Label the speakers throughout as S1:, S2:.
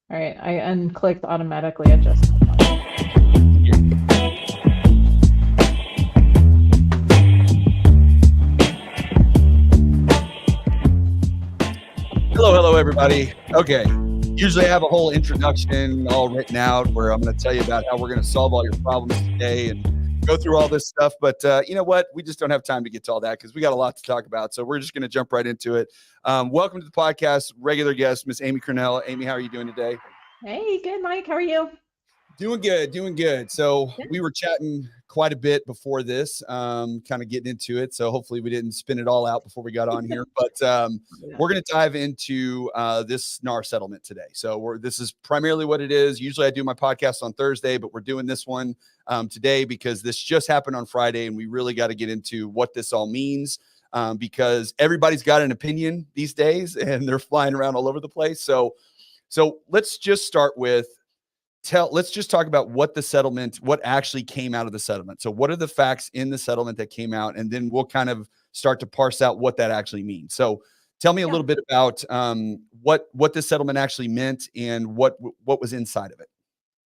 S1: All right, I unclicked automatically adjust.
S2: Hello, everybody. Okay. Usually I have a whole introduction all written out where I'm going to tell you about how we're going to solve all your problems today and go through all this stuff. But you know what? We just don't have time to get to all that because we got a lot to talk about. So we're just going to jump right into it. Welcome to the podcast. Regular guest, Miss Amy Cearnal. Amy, how are you doing today?
S1: Hey, good, Mike. How are you?
S2: Doing good. So we were chatting quite a bit before this, kind of getting into it. So hopefully we didn't spin it all out before we got on here. But we're going to dive into this NAR settlement today. So this is primarily what it is. Usually I do my podcast on Thursday, but we're doing this one today because this just happened on Friday, and we really got to get into what this all means because everybody's got an opinion these days, and they're flying around all over the place. So let's just start with. Let's just talk about what actually came out of the settlement. So what are the facts in the settlement that came out? And then we'll kind of start to parse out what that actually means. So tell me a little bit about what this settlement actually meant and what was inside of it.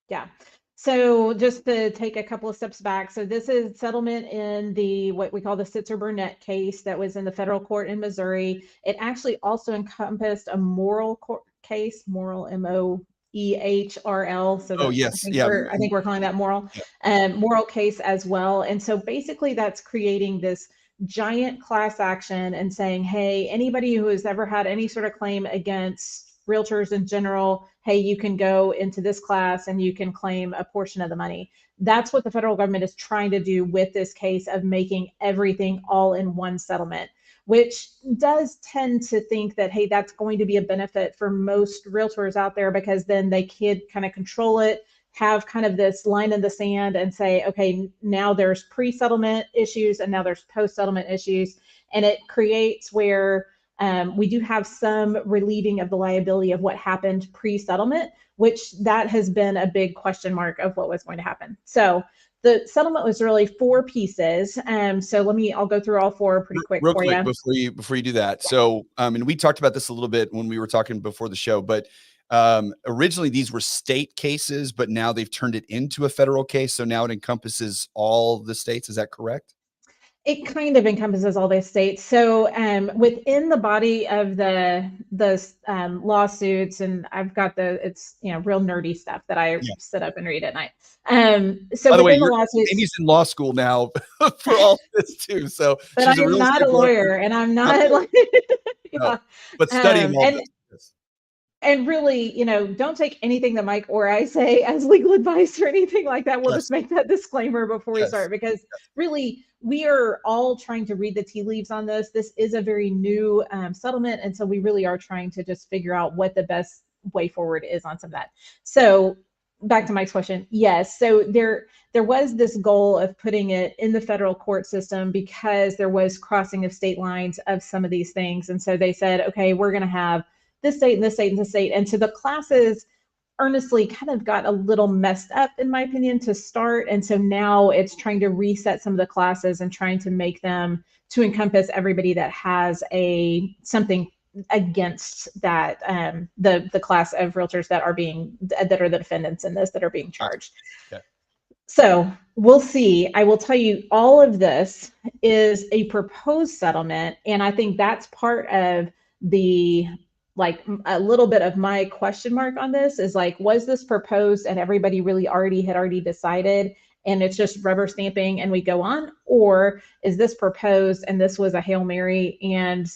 S1: Yeah. So just to take a couple of steps back. So this is settlement in what we call the Sitzer-Burnett case that was in the federal court in Missouri. It actually also encompassed a moral court case, moral, MOEHRL. So
S2: yes.
S1: I think we're calling that moral, moral case as well. And so basically that's creating this giant class action and saying, hey, anybody who has ever had any sort of claim against realtors in general, hey, you can go into this class and you can claim a portion of the money. That's what the federal government is trying to do with this case of making everything all in one settlement, which does tend to think that, hey, that's going to be a benefit for most realtors out there because then they can kind of control it, have kind of this line in the sand and say, okay, now there's pre-settlement issues and now there's post-settlement issues. And it creates where we do have some relieving of the liability of what happened pre-settlement, which that has been a big question mark of what was going to happen. So the settlement was really 4 pieces. So I'll go through all 4 pretty quick
S2: real
S1: for
S2: quick
S1: you.
S2: before you do that. So, and we talked about this a little bit when we were talking before the show, but originally these were state cases, but now they've turned it into a federal case. So now it encompasses all the states. Is that correct?
S1: It kind of encompasses all these states. So within the body of the lawsuits, and I've got it's real nerdy stuff that I sit up and read at night. So
S2: by the way,
S1: the lawsuits,
S2: Amy's in law school now for all this too. So,
S1: but I'm not a lawyer, and I'm not like,
S2: no, but studying all this.
S1: And really, don't take anything that Mike or I say as legal advice or anything like that. We'll just make that disclaimer before we start, because really, we are all trying to read the tea leaves on this. This is a very new settlement. And so we really are trying to just figure out what the best way forward is on some of that. So back to Mike's question. Yes. So there was this goal of putting it in the federal court system because there was crossing of state lines of some of these things. And so they said, okay, we're going to have this state and this state and this state. And so the classes earnestly kind of got a little messed up, in my opinion, to start. And so now it's trying to reset some of the classes and trying to make them to encompass everybody that has something against that, the class of realtors that are the defendants in this that are being charged. Okay. So we'll see. I will tell you, all of this is a proposed settlement. And I think that's part of a little bit of my question mark on this is was this proposed and everybody really had already decided and it's just rubber stamping and we go on? Or is this proposed and this was a Hail Mary and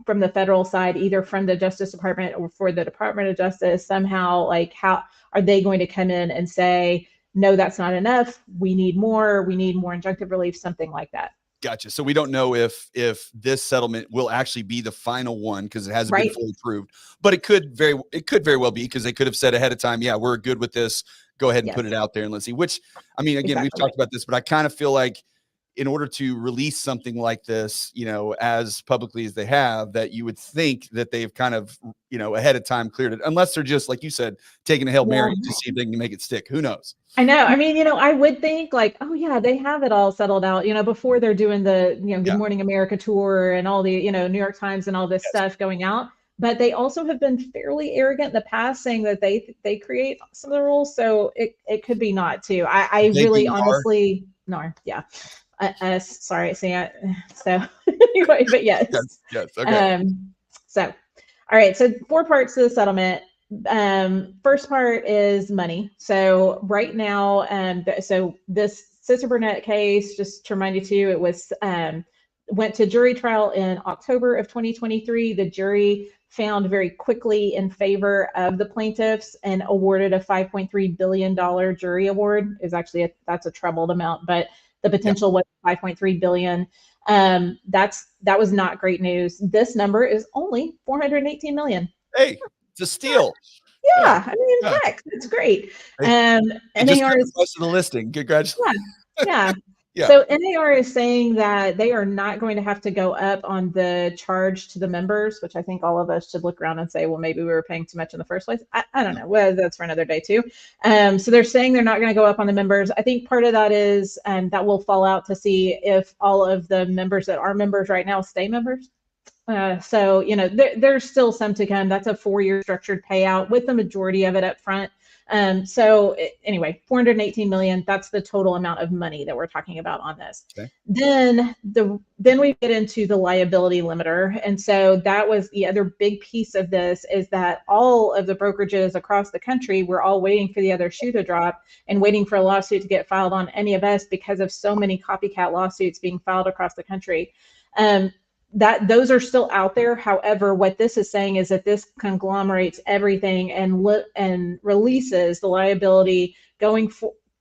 S1: from the federal side, either from the Justice Department or for the Department of Justice, somehow how are they going to come in and say, no, that's not enough. We need more injunctive relief, something like that.
S2: Gotcha. So we don't know if this settlement will actually be the final one because it hasn't been fully approved, but it could very well be because they could have said ahead of time, yeah, we're good with this. Go ahead and put it out there and let's see. Which, I mean, again, we've talked about this, but I kind of feel like in order to release something like this, as publicly as they have, that you would think that they've kind of, ahead of time cleared it, unless they're just, like you said, taking a Hail Mary to see if they can make it stick. Who knows?
S1: I know. I mean, I would think oh yeah, they have it all settled out, before they're doing the, Good Morning America tour and all the, New York Times and all this stuff going out. but they also have been fairly arrogant in the past, saying that they create some of the rules. So it could be not too. I
S2: They
S1: really
S2: do NAR?
S1: honestly, NAR, yeah. Sorry, see, so anyway, but yes.
S2: Yes, okay.
S1: So, all right, so 4 parts to the settlement. First part is money. So right now, so this Sister Burnett case, just to remind you too, it was went to jury trial in October of 2023. The jury found very quickly in favor of the plaintiffs and awarded a $5.3 billion jury award. Is actually that's a trebled amount, but the potential was 5.3 billion. That was not great news. This number is only 418 million.
S2: Hey, it's a steal.
S1: Yeah, I mean, heck, it's great.
S2: Hey, just
S1: NAR is
S2: most of the listing. Congratulations.
S1: yeah.
S2: Yeah.
S1: So NAR is saying that they are not going to have to go up on the charge to the members, which I think all of us should look around and say, well, maybe we were paying too much in the first place. I don't know. Well, that's for another day too. So they're saying they're not going to go up on the members. I think part of that is that will fall out to see if all of the members that are members right now stay members. So, you know, there's still some to come. That's a 4-year structured payout with the majority of it up front. So anyway, 418 million, that's the total amount of money that we're talking about on this.
S2: Okay.
S1: Then we get into the liability limiter. And so that was the other big piece of this, is that all of the brokerages across the country were all waiting for the other shoe to drop and waiting for a lawsuit to get filed on any of us because of so many copycat lawsuits being filed across the country. That those are still out there. However, what this is saying is that this conglomerates everything and releases the liability going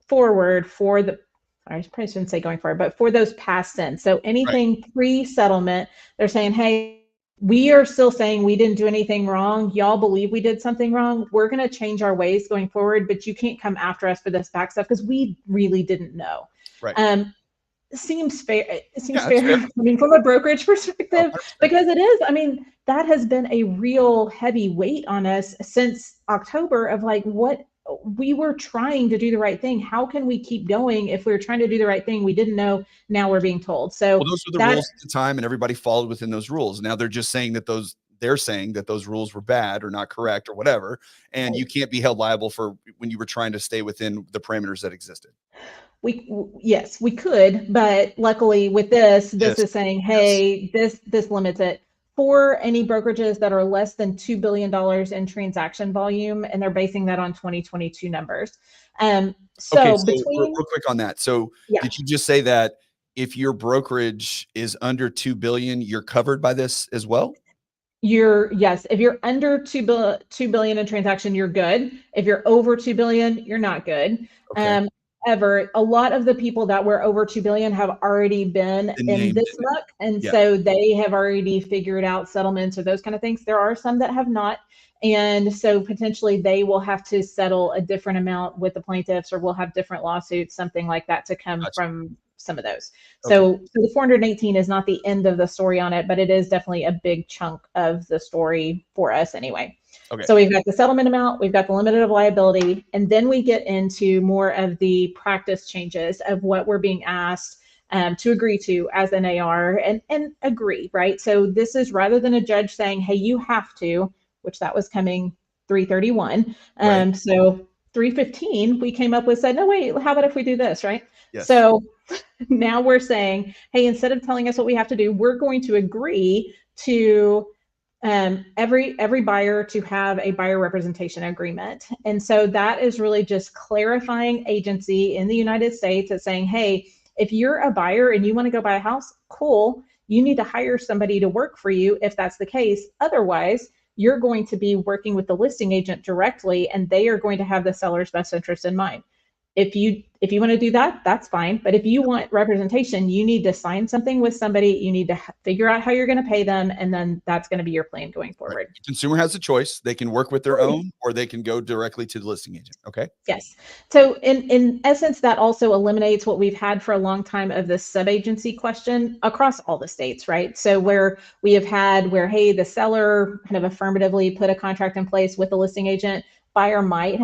S1: forward for the, I probably shouldn't say going forward, but for those past sins. So anything pre-settlement, they're saying, hey, we are still saying we didn't do anything wrong. Y'all believe we did something wrong. We're going to change our ways going forward, but you can't come after us for this back stuff because we really didn't know.
S2: Right.
S1: Seems fair. It seems fair. I mean, from a brokerage perspective, because it is. I mean, that has been a real heavy weight on us since October of like, what we were trying to do the right thing. How can we keep going if we were trying to do the right thing? We didn't know. Now we're being told. So
S2: those were the rules at the time, and everybody followed within those rules. Now they're just saying that they're saying that those rules were bad or not correct or whatever, and you can't be held liable for when you were trying to stay within the parameters that existed.
S1: Yes, we could, but luckily with this is saying, hey, this limits it for any brokerages that are less than $2 billion in transaction volume, and they're basing that on 2022 numbers.
S2: Real quick on that. So did you just say that if your brokerage is under 2 billion, you're covered by this as well?
S1: Yes, if you're under 2 billion in transaction, you're good. If you're over 2 billion, you're not good. Okay. A lot of the people that were over 2 billion have already been in this muck. And so they have already figured out settlements or those kind of things. There are some that have not. And so potentially they will have to settle a different amount with the plaintiffs, or we'll have different lawsuits, something like that, to come from some of those. So the 418 is not the end of the story on it, but it is definitely a big chunk of the story for us anyway. So we've got the settlement amount, we've got the limit of liability, and then we get into more of the practice changes of what we're being asked to agree to as NAR and agree, right? So this is, rather than a judge saying, hey, you have to, which that was coming 331. So 315, we came up with, said, no, wait, how about if we do this, right? Yes. So now we're saying, hey, instead of telling us what we have to do, we're going to agree to every buyer to have a buyer representation agreement. And so that is really just clarifying agency in the United States that's saying, hey, if you're a buyer and you want to go buy a house, cool, you need to hire somebody to work for you if that's the case. Otherwise, you're going to be working with the listing agent directly, and they are going to have the seller's best interest in mind. If you want to do that, that's fine. But if you want representation, you need to sign something with somebody. You need to figure out how you're going to pay them. And then that's going to be your plan going forward.
S2: Right. The consumer has a choice. They can work with their own, or they can go directly to the listing agent. Okay.
S1: Yes. So in essence, that also eliminates what we've had for a long time of the sub-agency question across all the states, right? So where we have had hey, the seller kind of affirmatively put a contract in place with the listing agent, buyer might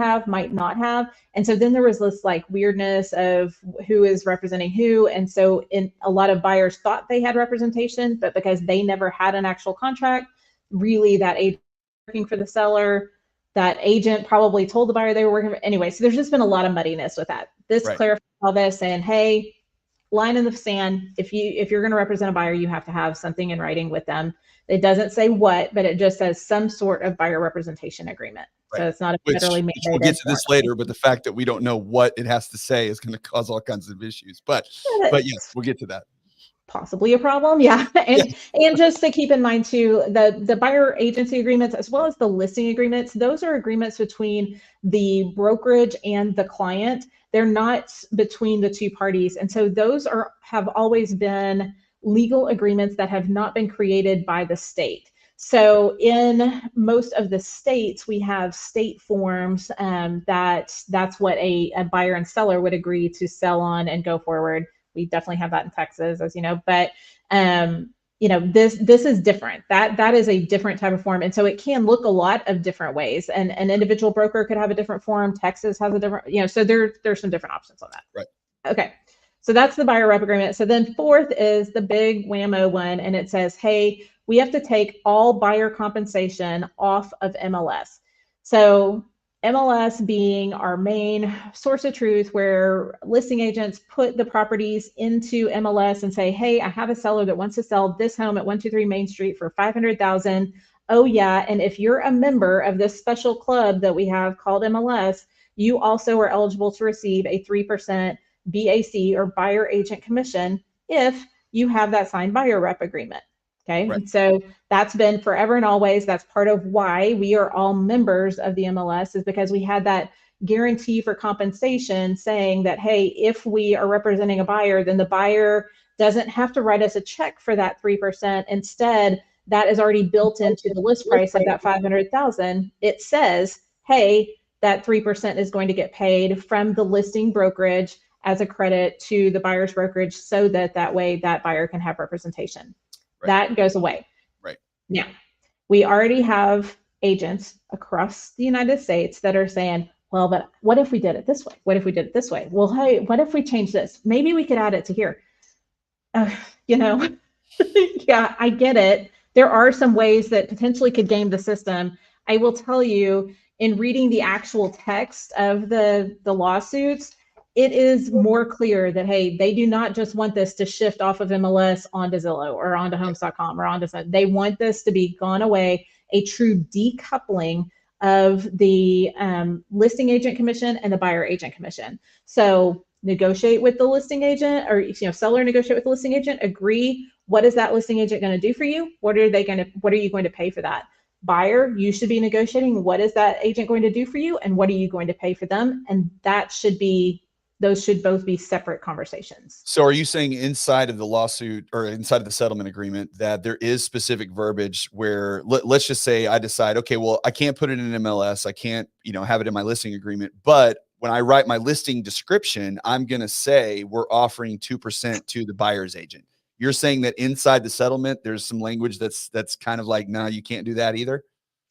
S1: not have. And so then there was this like weirdness of who is representing who. And so a lot of buyers thought they had representation, but because they never had an actual contract, really that agent working for the seller. That agent probably told the buyer they were working for, anyway. So there's just been a lot of muddiness with that. This clarifies all this, saying, hey, line in the sand. If you're going to represent a buyer, you have to have something in writing with them. It doesn't say what, but it just says some sort of buyer representation agreement. So it's not a federally mandated.
S2: We'll get to this later, but the fact that we don't know what it has to say is going to cause all kinds of issues. But yes, we'll get to that.
S1: Possibly a problem. Yeah. And just to keep in mind too, the buyer agency agreements, as well as the listing agreements, those are agreements between the brokerage and the client. They're not between the two parties. And so those have always been legal agreements that have not been created by the state. So in most of the states, we have state forms that's what a buyer and seller would agree to sell on and go forward. We definitely have that in Texas, as you know, but this is different. That is a different type of form. And so it can look a lot of different ways. And an individual broker could have a different form. Texas has a different, so there's some different options on that.
S2: Right.
S1: Okay. So that's the buyer rep agreement. So then fourth is the big whammo one. And it says, hey, we have to take all buyer compensation off of MLS. So MLS being our main source of truth, where listing agents put the properties into MLS and say, hey, I have a seller that wants to sell this home at 123 Main Street for $500,000. Oh yeah. And if you're a member of this special club that we have called MLS, you also are eligible to receive a 3% BAC or buyer agent commission if you have that signed buyer rep agreement. Okay. Right. And so that's been forever and always. That's part of why we are all members of the MLS, is because we had that guarantee for compensation saying that, hey, if we are representing a buyer, then the buyer doesn't have to write us a check for that 3%. Instead, that is already built into the list price of that $500,000. It says, hey, that 3% is going to get paid from the listing brokerage as a credit to the buyer's brokerage, so that way that buyer can have representation. Right. That goes away.
S2: Right.
S1: Now, we already have agents across the United States that are saying, well, but what if we did it this way? What if we did it this way? Well, hey, what if we change this? Maybe we could add it to here. Yeah, I get it. There are some ways that potentially could game the system. I will tell you, in reading the actual text of the lawsuits, it is more clear that, hey, they do not just want this to shift off of MLS onto Zillow or onto homes.com or onto, they want this to be gone away, a true decoupling of the listing agent commission and the buyer agent commission. So negotiate with the listing agent, or seller negotiate with the listing agent, agree, what is that listing agent going to do for you? What are you going to pay for that? Buyer, you should be negotiating, what is that agent going to do for you and what are you going to pay for them? And those should both be separate conversations.
S2: So are you saying inside of the lawsuit or inside of the settlement agreement that there is specific verbiage where let's just say I decide, okay, well, I can't put it in MLS. I can't, have it in my listing agreement, but when I write my listing description, I'm going to say we're offering 2% to the buyer's agent. You're saying that inside the settlement, there's some language that's kind of like, no, you can't do that either.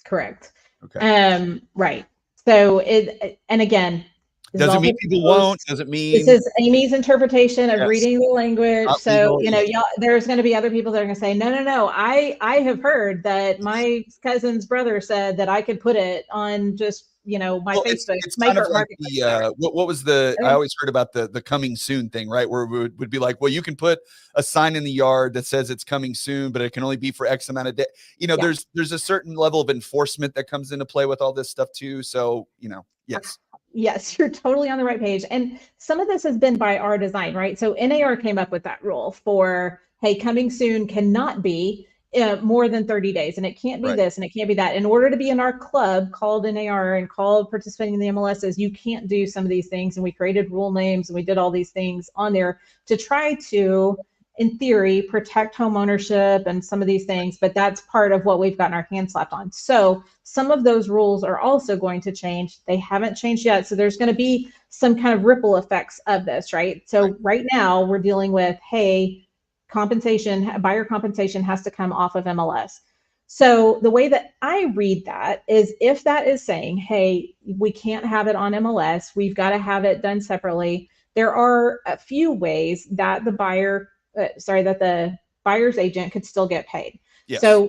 S1: Correct.
S2: Okay.
S1: Right. So and again,
S2: doesn't mean people won't. Doesn't mean
S1: this is Amy's interpretation of reading the language. So y'all, there's going to be other people that are going to say, no. I have heard that my cousin's brother said that I could put it on just my Facebook.
S2: It's kind of like the what was the I always heard about the coming soon thing, right? Where it would be like, well, you can put a sign in the yard that says it's coming soon, but it can only be for X amount of days. There's a certain level of enforcement that comes into play with all this stuff too. So yes.
S1: Yes, you're totally on the right page. And some of this has been by our design, right? So NAR came up with that rule for, hey, coming soon cannot be more than 30 days. And it can't be this and it can't be that. In order to be in our club called NAR and called participating in the MLSs, you can't do some of these things. And we created rule names and we did all these things on there to try to, in theory, protect home ownership and some of these things, but that's part of what we've gotten our hand slapped on. So some of those rules are also going to change. They haven't changed yet. So there's going to be some kind of ripple effects of this, right? So right now we're dealing with, hey, buyer compensation has to come off of MLS. So the way that I read that is, if that is saying, hey, we can't have it on MLS, we've got to have it done separately. There are a few ways that the buyer's agent could still get paid.
S2: Yes.
S1: So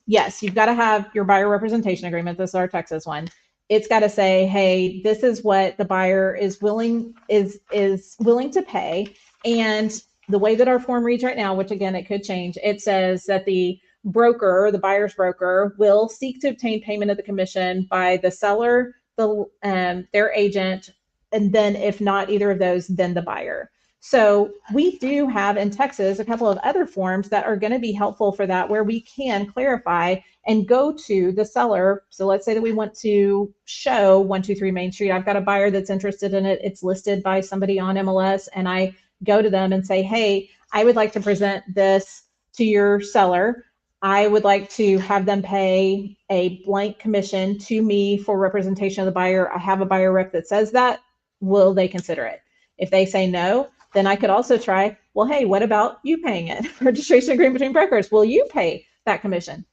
S1: yes, you've got to have your buyer representation agreement. This is our Texas one. It's got to say, hey, this is what the buyer is willing to pay. And the way that our form reads right now, which again, it could change, it says that the broker, the buyer's broker, will seek to obtain payment of the commission by the seller, their agent, and then if not either of those, then the buyer. So we do have in Texas a couple of other forms that are going to be helpful for that, where we can clarify and go to the seller. So let's say that we want to show 123 Main Street. I've got a buyer that's interested in it. It's listed by somebody on MLS, and I go to them and say, hey, I would like to present this to your seller. I would like to have them pay a blank commission to me for representation of the buyer. I have a buyer rep that says that. Will they consider it? If they say no, then I could also try, well, hey, what about you paying it? Registration agreement between brokers. Will you pay that commission?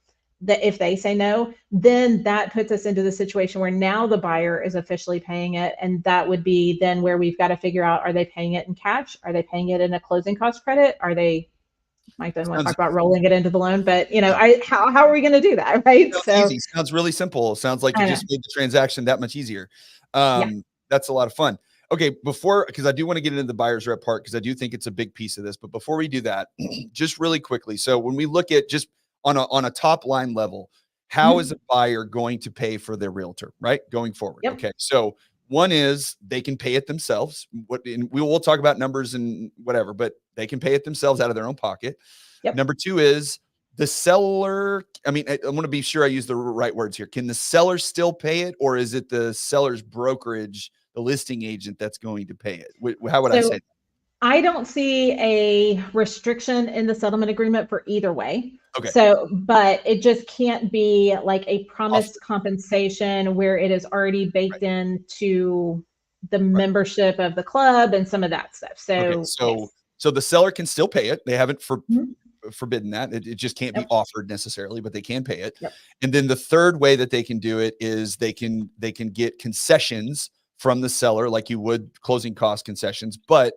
S1: That if they say no, then that puts us into the situation where now the buyer is officially paying it. And that would be then where we've got to figure out, are they paying it in cash? Are they paying it in a closing cost credit? Are they, Mike doesn't want to talk about rolling it into the loan, but you know, how are we going to do that? Right.
S2: Sounds easy. Sounds really simple. Sounds like you just made the transaction that much easier. That's a lot of fun. Okay, because I do want to get into the buyer's rep part, because I do think it's a big piece of this. But before we do that, just really quickly. So when we look at just on a top line level, how is a buyer going to pay for their realtor, right? Going forward. Yep. Okay. So one is they can pay it themselves. And we will talk about numbers and whatever, but they can pay it themselves out of their own pocket. Yep. Number two is the seller. I mean, I want to be sure I use the right words here. Can the seller still pay it, or is it the seller's brokerage, the listing agent, that's going to pay it? How would I say that?
S1: I don't see a restriction in the settlement agreement for either way.
S2: Okay.
S1: So, but it just can't be like a promised compensation where it is already baked into the membership of the club and some of that stuff. So,
S2: so the seller can still pay it. They haven't forbidden that. It just can't be offered necessarily, but they can pay it. Yep. And then the third way that they can do it is they can get concessions from the seller, like you would closing cost concessions. But,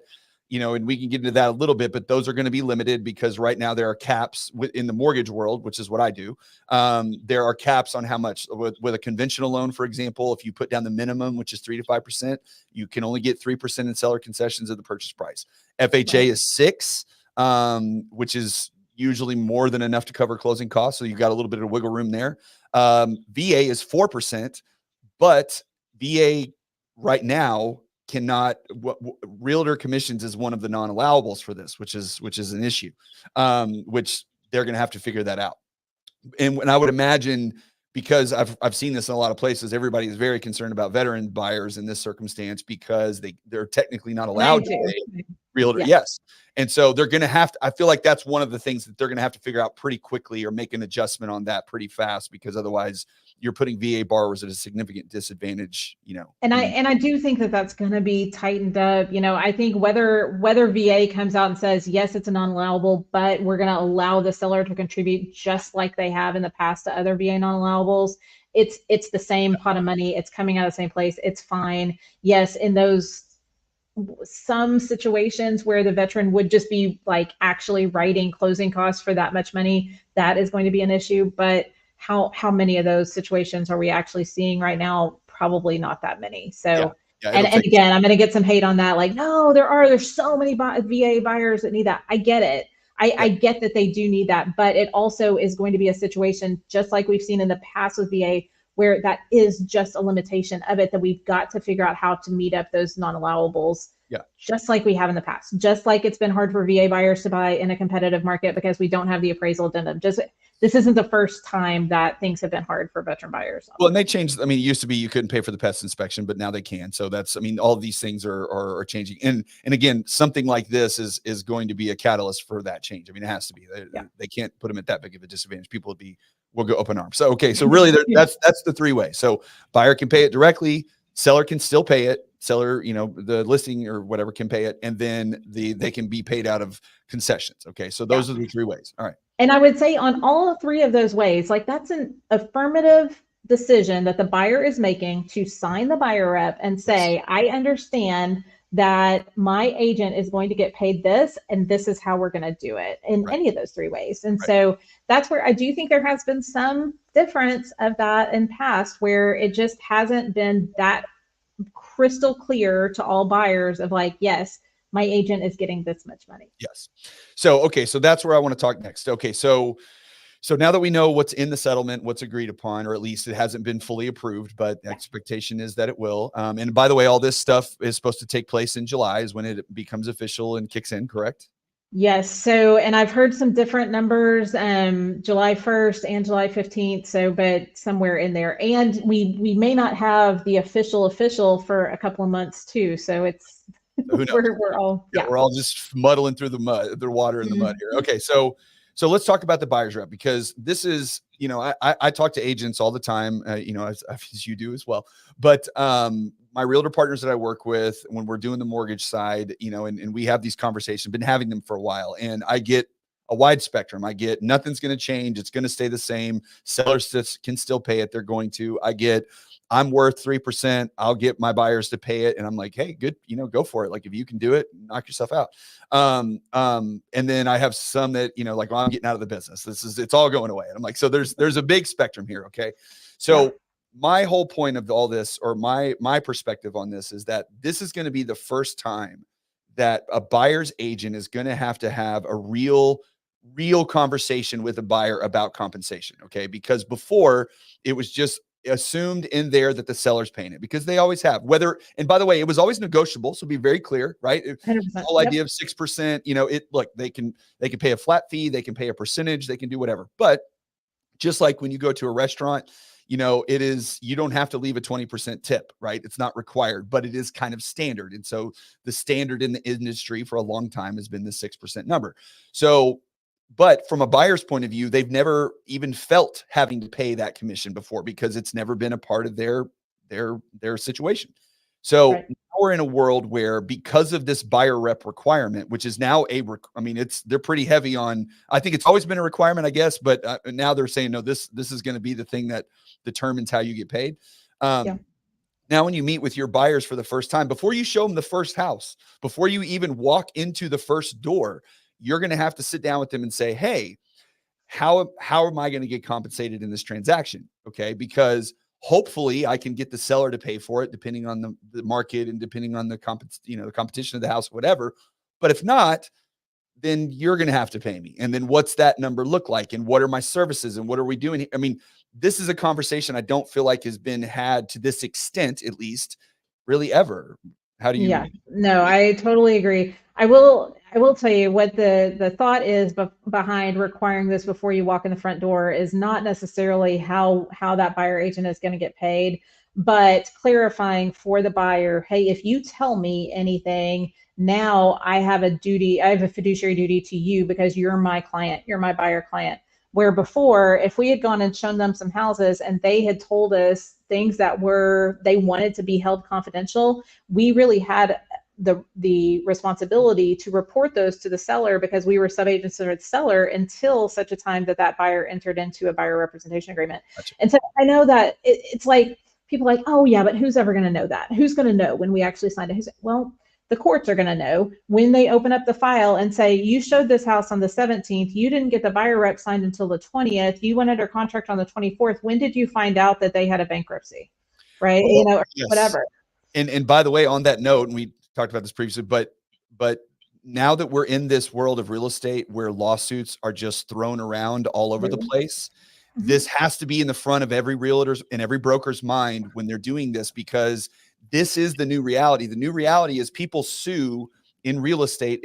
S2: you know, and we can get into that a little bit, but those are going to be limited because right now there are caps in the mortgage world, which is what I do. There are caps on how much with a conventional loan, for example. If you put down the minimum, which is 3 to 5%, you can only get 3% in seller concessions of the purchase price. FHA is 6%, which is usually more than enough to cover closing costs. So you've got a little bit of wiggle room there. VA is 4%, but VA right now cannot. Realtor commissions is one of the non-allowables for this, which is an issue, which they're going to have to figure that out. And I would imagine, because I've seen this in a lot of places, everybody is very concerned about veteran buyers in this circumstance because they're technically not allowed to pay realtor. Yes. And so they're going to have to, I feel like that's one of the things that they're going to have to figure out pretty quickly, or make an adjustment on that pretty fast, because otherwise you're putting VA borrowers at a significant disadvantage, you know.
S1: And I do think that that's going to be tightened up. You know, I think whether VA comes out and says, yes, it's a non-allowable, but we're going to allow the seller to contribute just like they have in the past to other VA non-allowables. It's the same pot of money. It's coming out of the same place. It's fine. Yes, in those some situations where the veteran would just be like actually writing closing costs for that much money, that is going to be an issue. But how many of those situations are we actually seeing right now? Probably not that many. So, and again, I'm going to get some hate on that. Like, no, there's so many VA buyers that need that. I get it. I get that they do need that, but it also is going to be a situation just like we've seen in the past with VA, where that is just a limitation of it, that we've got to figure out how to meet up those non-allowables. Just like we have in the past, just like it's been hard for VA buyers to buy in a competitive market because we don't have the appraisal addendum. This isn't the first time that things have been hard for veteran buyers.
S2: Well, and they changed. I mean, it used to be you couldn't pay for the pest inspection, but now they can. So that's, I mean, all of these things are changing. And again, something like this is going to be a catalyst for that change. I mean, it has to be. They can't put them at that big of a disadvantage. People will go open arms. So, okay. So really that's the three ways. So buyer can pay it directly. Seller can still pay it. Seller, you know, the listing or whatever can pay it. And then they can be paid out of concessions. Okay. So those are the three ways. All right.
S1: And I would say on all three of those ways, like that's an affirmative decision that the buyer is making to sign the buyer rep and say, I understand that my agent is going to get paid this, and this is how we're going to do it in any of those 3 ways. And so that's where I do think there has been some difference of that in past, where it just hasn't been that crystal clear to all buyers of like, yes, my agent is getting this much money.
S2: Yes. So, okay. So that's where I want to talk next. Okay. So now that we know what's in the settlement, what's agreed upon, or at least it hasn't been fully approved, but the expectation is that it will. And by the way, all this stuff is supposed to take place in July is when it becomes official and kicks in, correct?
S1: Yes. So, and I've heard some different numbers, July 1st and July 15th. So, but somewhere in there, and we may not have the official for a couple of months too. So it's,
S2: who knows?
S1: we're all,
S2: we're all just muddling through the water in the mud here. Okay. So let's talk about the buyer's rep, because this is, you know, I talk to agents all the time, you know, as you do as well. But my realtor partners that I work with, when we're doing the mortgage side, you know, and we have these conversations, been having them for a while, and I get a wide spectrum. I get nothing's going to change. It's going to stay the same. Sellers can still pay it. They're going to. I get, I'm worth 3%. I'll get my buyers to pay it. And I'm like, hey, good, you know, go for it. Like, if you can do it, knock yourself out. And then I have some that, you know, like, well, I'm getting out of the business. It's all going away. And I'm like, so there's a big spectrum here. Okay. So my whole point of all this, or my perspective on this, is that this is going to be the first time that a buyer's agent is going to have a real conversation with a buyer about compensation. Okay. Because before, it was just assumed in there that the seller's paying it, because they always have, and by the way, it was always negotiable. So be very clear, right?
S1: 100%.
S2: The whole idea of 6%, you know, they can pay a flat fee, they can pay a percentage, they can do whatever. But just like when you go to a restaurant, you know, you don't have to leave a 20% tip, right? It's not required, but it is kind of standard. And so the standard in the industry for a long time has been the 6% number. So, but from a buyer's point of view, they've never even felt having to pay that commission before, because it's never been a part of their situation. So now we're in a world where, because of this buyer rep requirement, which is now they're pretty heavy on, I think it's always been a requirement, I guess, but now they're saying, no, this is going to be the thing that determines how you get paid. Now, when you meet with your buyers for the first time, before you show them the first house, before you even walk into the first door, you're going to have to sit down with them and say, hey, how am I going to get compensated in this transaction? Okay. Because hopefully I can get the seller to pay for it, depending on the market and depending on the competition of the house, whatever. But if not, then you're going to have to pay me. And then what's that number look like? And what are my services? And what are we doing? I mean, this is a conversation I don't feel like has been had to this extent, at least, really ever. How do you?
S1: Yeah, no, I totally agree. I will tell you what the thought is behind requiring this before you walk in the front door is not necessarily how that buyer agent is going to get paid, but clarifying for the buyer, hey, if you tell me anything, now I have a fiduciary duty to you, because you're my client, you're my buyer client. Where before, if we had gone and shown them some houses and they had told us things that they wanted to be held confidential, we really had the responsibility to report those to the seller, because we were subagents to the seller until such a time that buyer entered into a buyer representation agreement. Gotcha. And so I know that it's like, people are like, oh yeah, but who's ever going to know that? Who's going to know when we actually signed it? Well, the courts are going to know when they open up the file and say, you showed this house on the 17th, you didn't get the buyer rep signed until the 20th, you went under contract on the 24th. When did you find out that they had a bankruptcy? Right? Well, yes. Whatever.
S2: And by the way, on that note, and we talked about this previously, but now that we're in this world of real estate where lawsuits are just thrown around all over the place, this has to be in the front of every realtor's and every broker's mind when they're doing this, because this is the new reality. The new reality is people sue in real estate.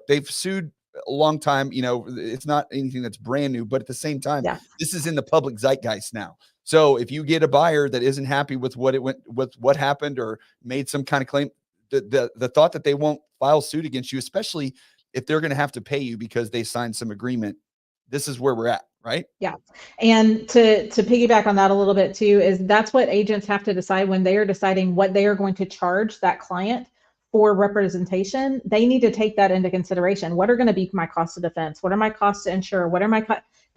S2: They've sued a long time, you know, it's not anything that's brand new, but at the same time, this is in the public zeitgeist now. So if you get a buyer that isn't happy with what happened or made some kind of claim, the thought that they won't file suit against you, especially if they're going to have to pay you because they signed some agreement, this is where we're at. Right?
S1: Yeah. And to piggyback on that a little bit too, is that's what agents have to decide when they are deciding what they are going to charge that client for representation. They need to take that into consideration. What are going to be my costs of defense? What are my costs to insure?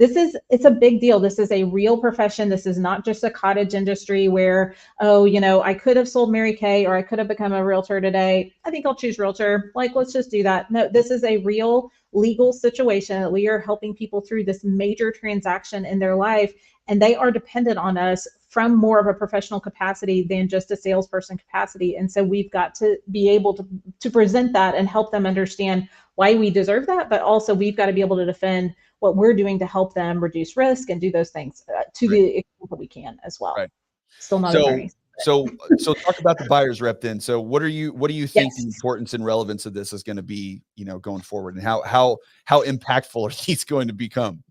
S1: it's a big deal. This is a real profession. This is not just a cottage industry where, oh, I could have sold Mary Kay or I could have become a realtor today. I think I'll choose realtor. Like, let's just do that. No, this is a real legal situation that we are helping people through this major transaction in their life, and they are dependent on us from more of a professional capacity than just a salesperson capacity. And so we've got to be able to present that and help them understand why we deserve that, but also we've got to be able to defend what we're doing to help them reduce risk and do those things to the extent that we can as well.
S2: Right.
S1: Still not attorneys.
S2: So talk about the buyer's rep then. So what do you think the importance and relevance of this is going to be, going forward, and how impactful are these going to become?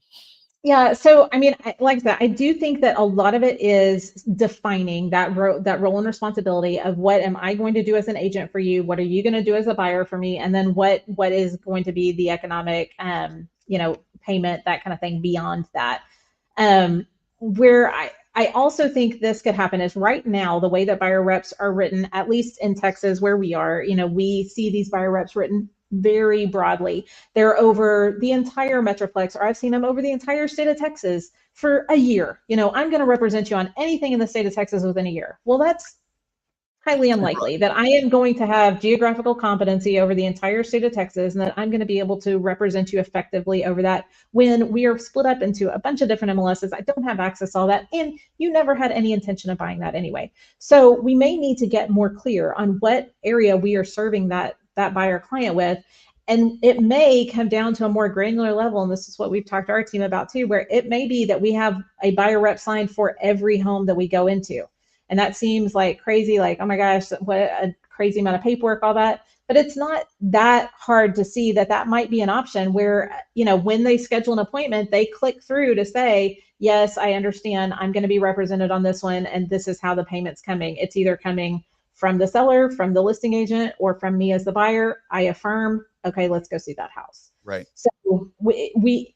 S1: Yeah. So, I mean, like that, I do think that a lot of it is defining that role and responsibility of what am I going to do as an agent for you? What are you going to do as a buyer for me? And then what is going to be the economic, payment, that kind of thing beyond that. Where I also think this could happen is right now, the way that buyer reps are written, at least in Texas where we are, we see these buyer reps written very broadly. They're over the entire Metroplex, or I've seen them over the entire state of Texas for a year. I'm going to represent you on anything in the state of Texas within a year. Well, that's highly unlikely that I am going to have geographical competency over the entire state of Texas and that I'm going to be able to represent you effectively over that when we are split up into a bunch of different MLSs. I don't have access to all that, and you never had any intention of buying that anyway. So we may need to get more clear on what area we are serving that buyer client with. And it may come down to a more granular level. And this is what we've talked to our team about too, where it may be that we have a buyer rep signed for every home that we go into. And that seems like crazy, like, oh my gosh, what a crazy amount of paperwork, all that. But it's not that hard to see that might be an option where, when they schedule an appointment, they click through to say, yes, I understand, I'm going to be represented on this one, and this is how the payment's coming. It's either coming from the seller, from the listing agent, or from me as the buyer. I affirm, okay, let's go see that house.
S2: Right.
S1: So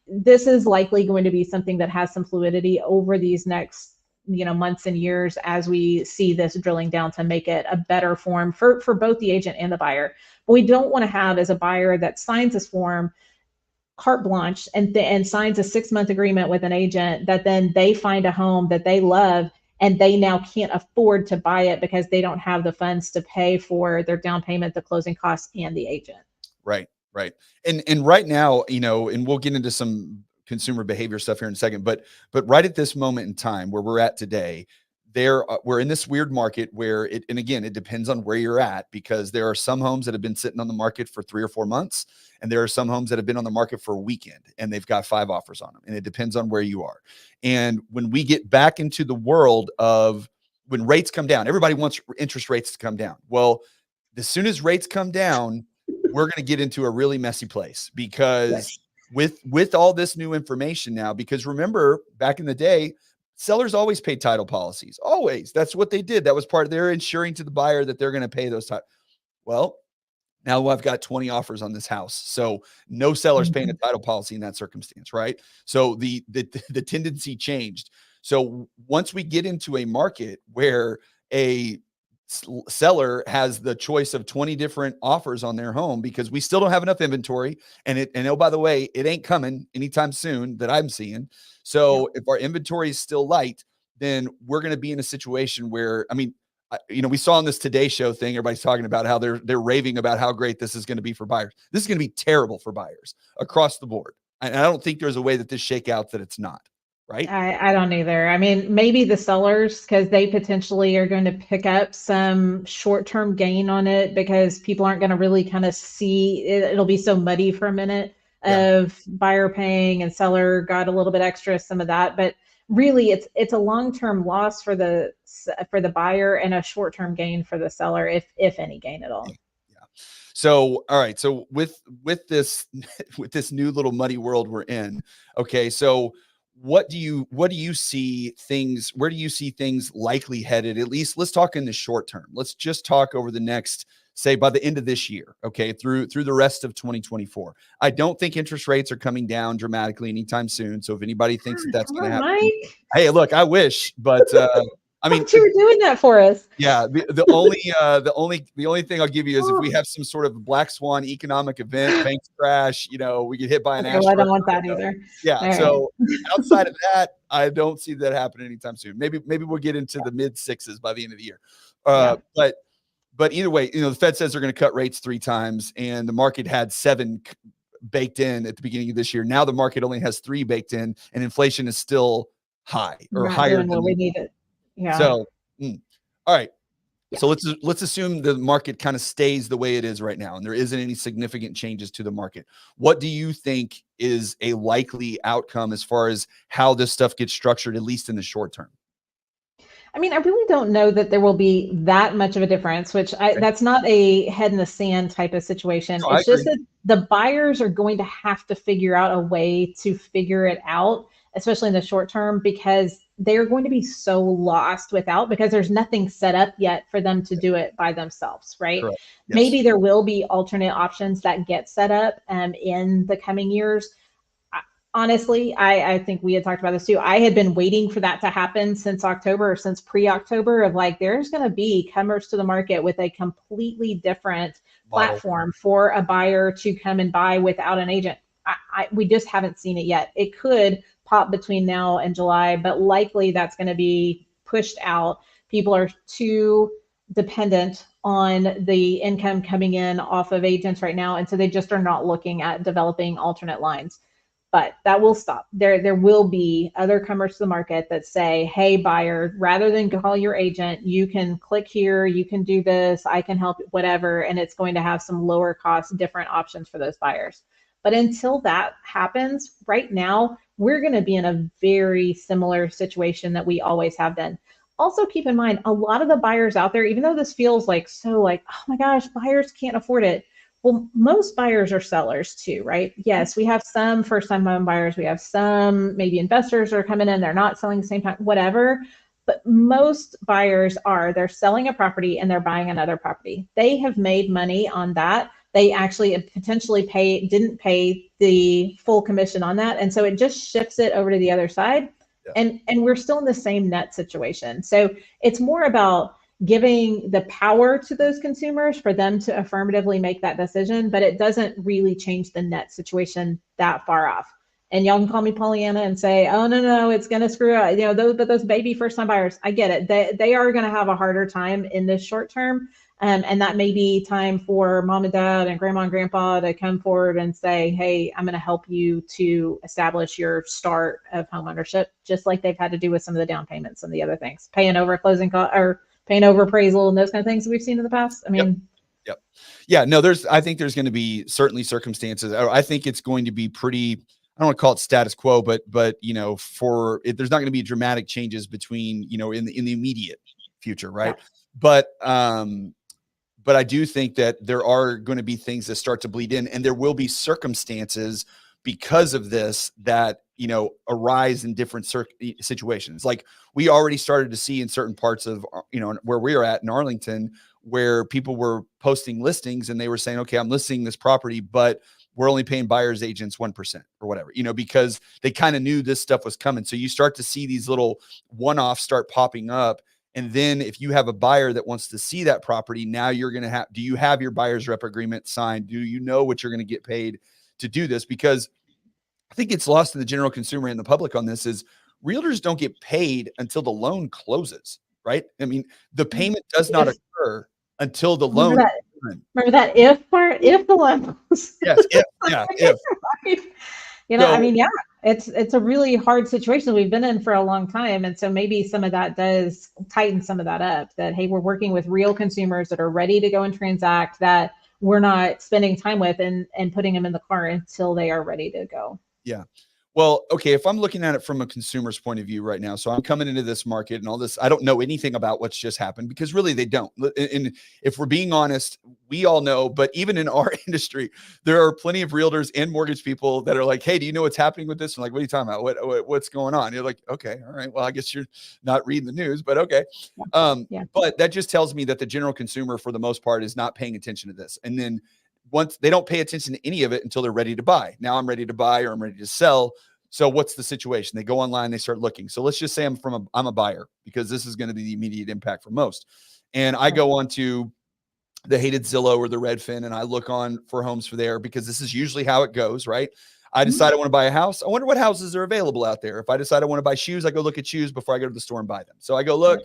S1: this is likely going to be something that has some fluidity over these next months and years as we see this drilling down to make it a better form for both the agent and the buyer. But we don't want to have as a buyer that signs this form carte blanche and signs a 6-month agreement with an agent that then they find a home that they love and they now can't afford to buy it because they don't have the funds to pay for their down payment, the closing costs, and the agent.
S2: Right. And right now, and we'll get into some consumer behavior stuff here in a second, but right at this moment in time where we're at today, we're in this weird market where and again, it depends on where you're at, because there are some homes that have been sitting on the market for 3 or 4 months. And there are some homes that have been on the market for a weekend and they've got 5 offers on them. And it depends on where you are. And when we get back into the world of when rates come down, everybody wants interest rates to come down. Well, as soon as rates come down, we're going to get into a really messy place, because with all this new information now, because remember back in the day, sellers always paid title policies. Always. That's what they did. That was part of their ensuring to the buyer that they're going to pay those title. Well, now I've got 20 offers on this house. So no seller's paying a title policy in that circumstance, right? So the tendency changed. So once we get into a market where a seller has the choice of 20 different offers on their home, because we still don't have enough inventory, and oh, by the way, it ain't coming anytime soon that I'm seeing. So if our inventory is still light, then we're going to be in a situation where, I mean, we saw on this Today Show thing, everybody's talking about how they're raving about how great this is going to be for buyers. This is going to be terrible for buyers across the board. And I don't think there's a way that this shakeouts that it's not. Right?
S1: I don't either. I mean, maybe the sellers, because they potentially are going to pick up some short-term gain on it because people aren't going to really kind of see it. It'll be so muddy for a minute of buyer paying and seller got a little bit extra, some of that. But really, it's a long-term loss for the buyer and a short-term gain for the seller, if any gain at all.
S2: Yeah. So, all right. So with this new little muddy world we're in, okay. So where do you see things likely headed? At least let's talk in the short term. Let's just talk over the next, say, by the end of this year, okay, through the rest of 2024. I don't think interest rates are coming down dramatically anytime soon. So if anybody thinks that's going to happen, hey, look, I wish, but I mean,
S1: you were doing that for us.
S2: Yeah, the only thing I'll give you is if we have some sort of black swan economic event, banks crash, we get hit by an
S1: Okay, well, I
S2: asteroid.
S1: don't want that either.
S2: Yeah.
S1: All
S2: So
S1: right.
S2: outside of that, I don't see that happening anytime soon. Maybe we'll get into the mid sixes by the end of the year.
S1: Yeah.
S2: But either way, the Fed says they're going to cut rates 3 times, and the market had 7 baked in at the beginning of this year. Now the market only has 3 baked in, and inflation is still high or
S1: Not
S2: higher
S1: doing
S2: than
S1: what we need it. Yeah.
S2: So, all right.
S1: Yeah.
S2: So let's assume the market kind of stays the way it is right now, and there isn't any significant changes to the market. What do you think is a likely outcome as far as how this stuff gets structured, at least in the short term?
S1: I mean, I really don't know that there will be that much of a difference, that's not a head in the sand type of situation.
S2: No,
S1: it's just that the buyers are going to have to figure out a way to figure it out, especially in the short term, because they're going to be so lost because there's nothing set up yet for them to do it by themselves, right?
S2: Correct. Yes.
S1: Maybe there will be alternate options that get set up in the coming years. Honestly, I think we had talked about this too. I had been waiting for that to happen since October or since pre-October of there's going to be comers to the market with a completely different platform for a buyer to come and buy without an agent. We just haven't seen it yet. It could pop between now and July, but likely that's going to be pushed out. People are too dependent on the income coming in off of agents right now. And so they just are not looking at developing alternate lines. But that will stop. There will be other comers to the market that say, hey, buyer, rather than call your agent, you can click here, you can do this, I can help, whatever, and it's going to have some lower cost, different options for those buyers. But until that happens, right now, we're going to be in a very similar situation that we always have been. Also, keep in mind, a lot of the buyers out there, even though this feels oh my gosh, buyers can't afford it. Well, most buyers are sellers too, right? Yes, we have some first-time home buyers. We have some maybe investors are coming in. They're not selling the same time, whatever. But most buyers they're selling a property and they're buying another property. They have made money on that. They actually potentially didn't pay the full commission on that. And so it just shifts it over to the other side. Yeah. And we're still in the same net situation. So it's more about giving the power to those consumers for them to affirmatively make that decision, but it doesn't really change the net situation that far off. And y'all can call me Pollyanna and say, oh, no, it's going to screw up. Those baby first-time buyers, I get it. They are going to have a harder time in this short term. And that may be time for mom and dad and grandma and grandpa to come forward and say, hey, I'm going to help you to establish your start of home ownership, just like they've had to do with some of the down payments and the other things, paying over closing costs or paying over appraisal and those kind of things that we've seen in the past. I mean,
S2: Yep. Yeah, no, I think there's going to be certainly circumstances. I think it's going to be pretty, I don't want to call it status quo, but there's not going to be dramatic changes between, in the immediate future. Right. Yeah. But I do think that there are going to be things that start to bleed in, and there will be circumstances because of this that, arise in different situations. Like we already started to see in certain parts of, where we're at in Arlington, where people were posting listings and they were saying, okay, I'm listing this property, but we're only paying buyer's agents 1% or whatever, because they kind of knew this stuff was coming. So you start to see these little one-offs start popping up. And then if you have a buyer that wants to see that property, now you're going to do you have your buyer's rep agreement signed? Do you know what you're going to get paid to do this? Because I think it's lost to the general consumer and the public on this is realtors don't get paid until the loan closes, right? I mean, the payment does not occur until the loan.
S1: Remember that if part, if the loan.
S2: Yes, if.
S1: I mean, yeah, it's a really hard situation we've been in for a long time. And so maybe some of that does tighten some of that up, that, hey, we're working with real consumers that are ready to go and transact, that we're not spending time with and putting them in the car until they are ready to go.
S2: Yeah. Well, okay, if I'm looking at it from a consumer's point of view right now, so I'm coming into this market and all this, I don't know anything about what's just happened because really they don't. And if we're being honest, we all know, but even in our industry, there are plenty of realtors and mortgage people that are like, hey, do you know what's happening with this? I'm like, what are you talking about? What's going on? You're like, okay, all right. Well, I guess you're not reading the news, but okay. But that just tells me that the general consumer, for the most part, is not paying attention to this. And then once they don't pay attention to any of it until they're ready to buy. Now I'm ready to buy or I'm ready to sell. So what's the situation? They go online, they start looking. So let's just say I'm a buyer, because this is going to be the immediate impact for most. And I go on to the hated Zillow or the Redfin, and I look on for homes for there, because this is usually how it goes, right? I decide I want to buy a house. I wonder what houses are available out there. If I decide I want to buy shoes, I go look at shoes before I go to the store and buy them. So I go look,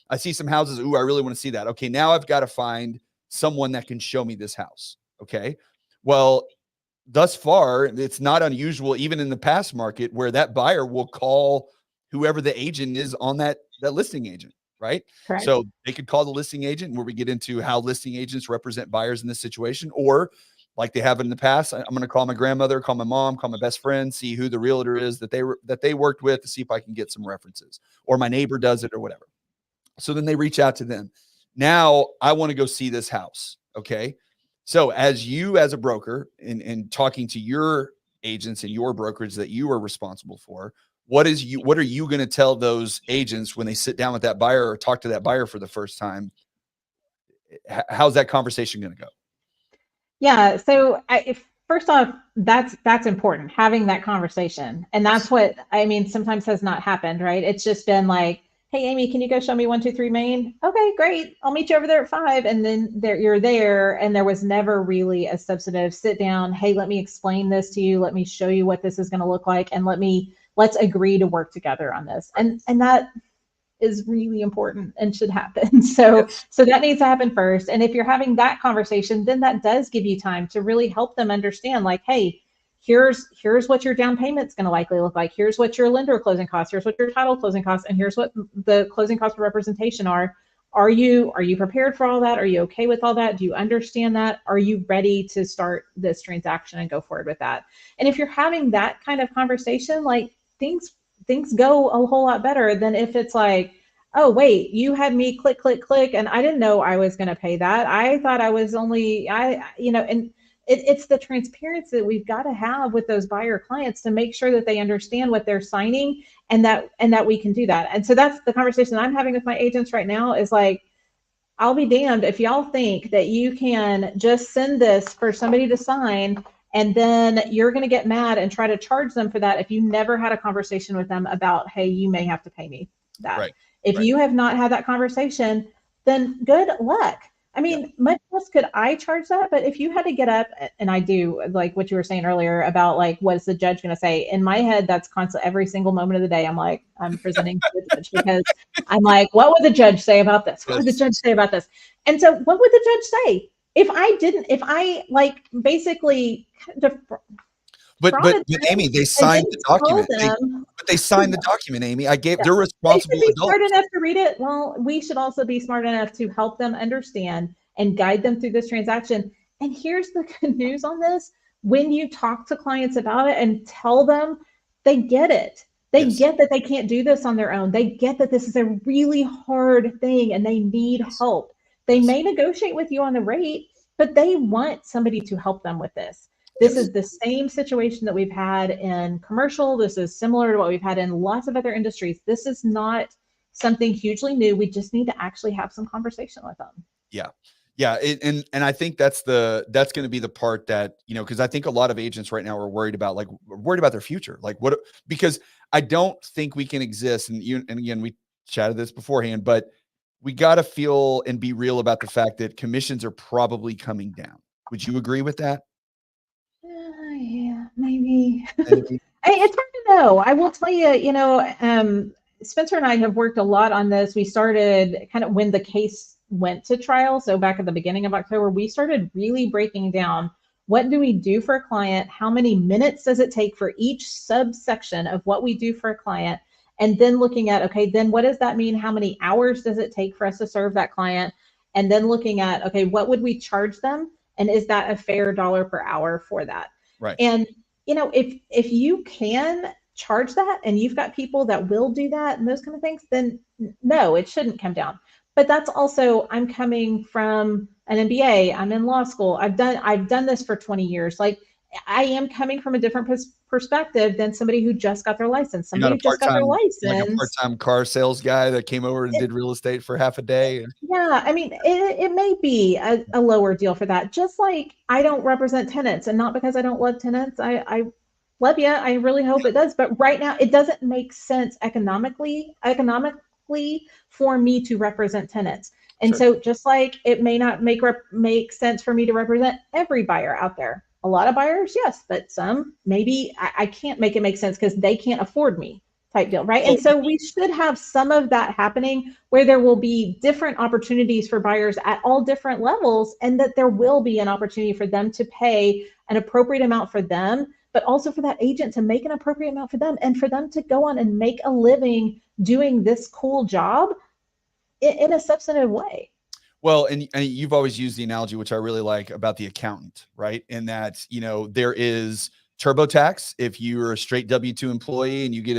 S2: I see some houses. Ooh, I really want to see that. Okay, now I've got to find someone that can show me this house. Okay. Well, thus far, it's not unusual, even in the past market, where that buyer will call whoever the agent is on that listing agent, right?
S1: Correct.
S2: So they could call the listing agent, where we get into how listing agents represent buyers in this situation, or like they have in the past, I'm going to call my grandmother, call my mom, call my best friend, see who the realtor is that they worked with, to see if I can get some references, or my neighbor does it or whatever. So then they reach out to them. Now I want to go see this house. Okay. So as a broker, and talking to your agents and your brokerage that you are responsible for, what are you going to tell those agents when they sit down with that buyer or talk to that buyer for the first time? How's that conversation going to go?
S1: Yeah. So first off, that's important, having that conversation. And that's what, I mean, sometimes has not happened, right? It's just been like, hey, Amy, can you go show me 123 Main? Okay, great. I'll meet you over there at 5. And then you're there. And there was never really a substantive sit down. Hey, let me explain this to you. Let me show you what this is going to look like. And let's agree to work together on this. And that is really important and should happen. So that needs to happen first. And if you're having that conversation, then that does give you time to really help them understand, like, hey, here's what your down payment's going to likely look like. Here's what your lender closing costs. Here's what your title closing costs. And here's what the closing costs of representation are. Are you prepared for all that? Are you okay with all that? Do you understand that? Are you ready to start this transaction and go forward with that? And if you're having that kind of conversation, like, things go a whole lot better than if it's like, oh, wait, you had me click, and I didn't know I was going to pay that. I thought I was only, and it's the transparency that we've got to have with those buyer clients to make sure that they understand what they're signing, and that we can do that. And so that's the conversation I'm having with my agents right now, is like, I'll be damned if y'all think that you can just send this for somebody to sign, and then you're going to get mad and try to charge them for that if you never had a conversation with them about, hey, you may have to pay me that. Right. If you have not had that conversation, then good luck. I mean, much less could I charge that. But if you had to get up, and I do, like what you were saying earlier about, like, what's the judge going to say? In my head, that's constant. Every single moment of the day, I'm like, I'm presenting to the judge, because I'm like, what would the judge say about this? What would the judge say about this? And so what would the judge say? If I like basically
S2: but Amy, they signed the document. They signed the document, Amy. They're responsible
S1: adults.
S2: Smart
S1: enough to read it. Well, we should also be smart enough to help them understand and guide them through this transaction. And here's the good news on this: when you talk to clients about it and tell them, they get it. They get that they can't do this on their own. They get that this is a really hard thing and they need help. They may negotiate with you on the rate, but they want somebody to help them with this. This is the same situation that we've had in commercial. This is similar to what we've had in lots of other industries. This is not something hugely new. We just need to actually have some conversation with them.
S2: Yeah. Yeah. And I think that's going to be the part that, because I think a lot of agents right now are worried about their future. Like, because I don't think we can exist. And again, we chatted this beforehand, but we got to feel and be real about the fact that commissions are probably coming down. Would you agree with that?
S1: Yeah, maybe. It's hard to know. I will tell you, Spencer and I have worked a lot on this. We started kind of when the case went to trial. So back at the beginning of October, we started really breaking down, what do we do for a client? How many minutes does it take for each subsection of what we do for a client? And then looking at, okay, then what does that mean? How many hours does it take for us to serve that client? And then looking at, okay, what would we charge them? And is that a fair dollar per hour for that?
S2: Right.
S1: And, if you can charge that and you've got people that will do that and those kind of things, then no, it shouldn't come down. But that's also, I'm coming from an MBA. I'm in law school. I've done this for 20 years. Like, I am coming from a different perspective than somebody who just got their license. Somebody who just got their license.
S2: Like a part-time car sales guy that came over and did real estate for half a day.
S1: Yeah, I mean, it may be a lower deal for that. Just like I don't represent tenants, and not because I don't love tenants. I love you. I really hope it does. But right now, it doesn't make sense economically for me to represent tenants. And
S2: Sure.
S1: so just like it may not make sense for me to represent every buyer out there. A lot of buyers, yes, but some maybe I can't make it make sense because they can't afford me type deal, right?
S2: Well,
S1: And so we should have some of that happening where there will be different opportunities for buyers at all different levels, and that there will be an opportunity for them to pay an appropriate amount for them, but also for that agent to make an appropriate amount for them, and for them to go on and make a living doing this cool job in a substantive way.
S2: Well, and you've always used the analogy, which I really like, about the accountant, right? In that, there is TurboTax if you're a straight W-2 employee and you get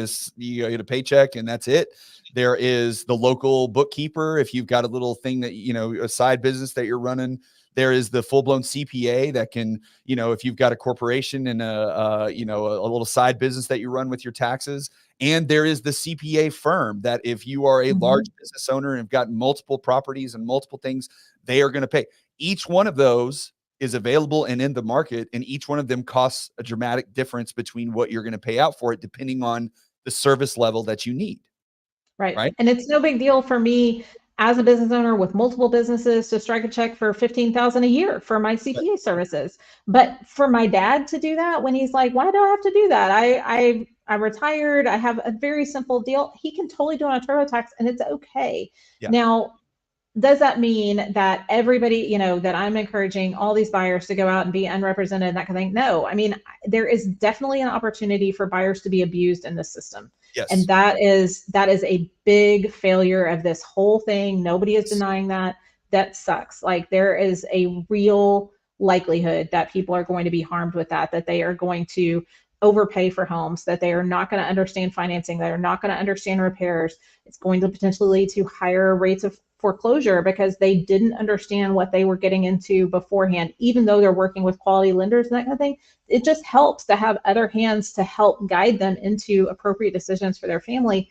S2: a paycheck and that's it. There is the local bookkeeper if you've got a little thing that, a side business that you're running. There is the full-blown CPA that can, if you've got a corporation and a little side business that you run with your taxes. And there is the CPA firm that if you are a large business owner and have got multiple properties and multiple things, they are going to pay. Each one of those is available and in the market, and each one of them costs a dramatic difference between what you're going to pay out for it, depending on the service level that you need.
S1: Right. And it's no big deal for me as a business owner with multiple businesses to strike a check for $15,000 a year for my CPA services. But for my dad to do that when he's like, why do I have to do that? I'm retired. I have a very simple deal. He can totally do it on TurboTax and it's okay.
S2: Yeah.
S1: Now, does that mean that everybody, that I'm encouraging all these buyers to go out and be unrepresented and that kind of thing? No. I mean, there is definitely an opportunity for buyers to be abused in this system.
S2: Yes.
S1: And that is a big failure of this whole thing. Nobody is denying that. That sucks. Like, there is a real likelihood that people are going to be harmed with that they are going to overpay for homes, that they are not going to understand financing, that are not going to understand repairs. It's going to potentially lead to higher rates of foreclosure because they didn't understand what they were getting into beforehand, even though they're working with quality lenders and that kind of thing. It just helps to have other hands to help guide them into appropriate decisions for their family.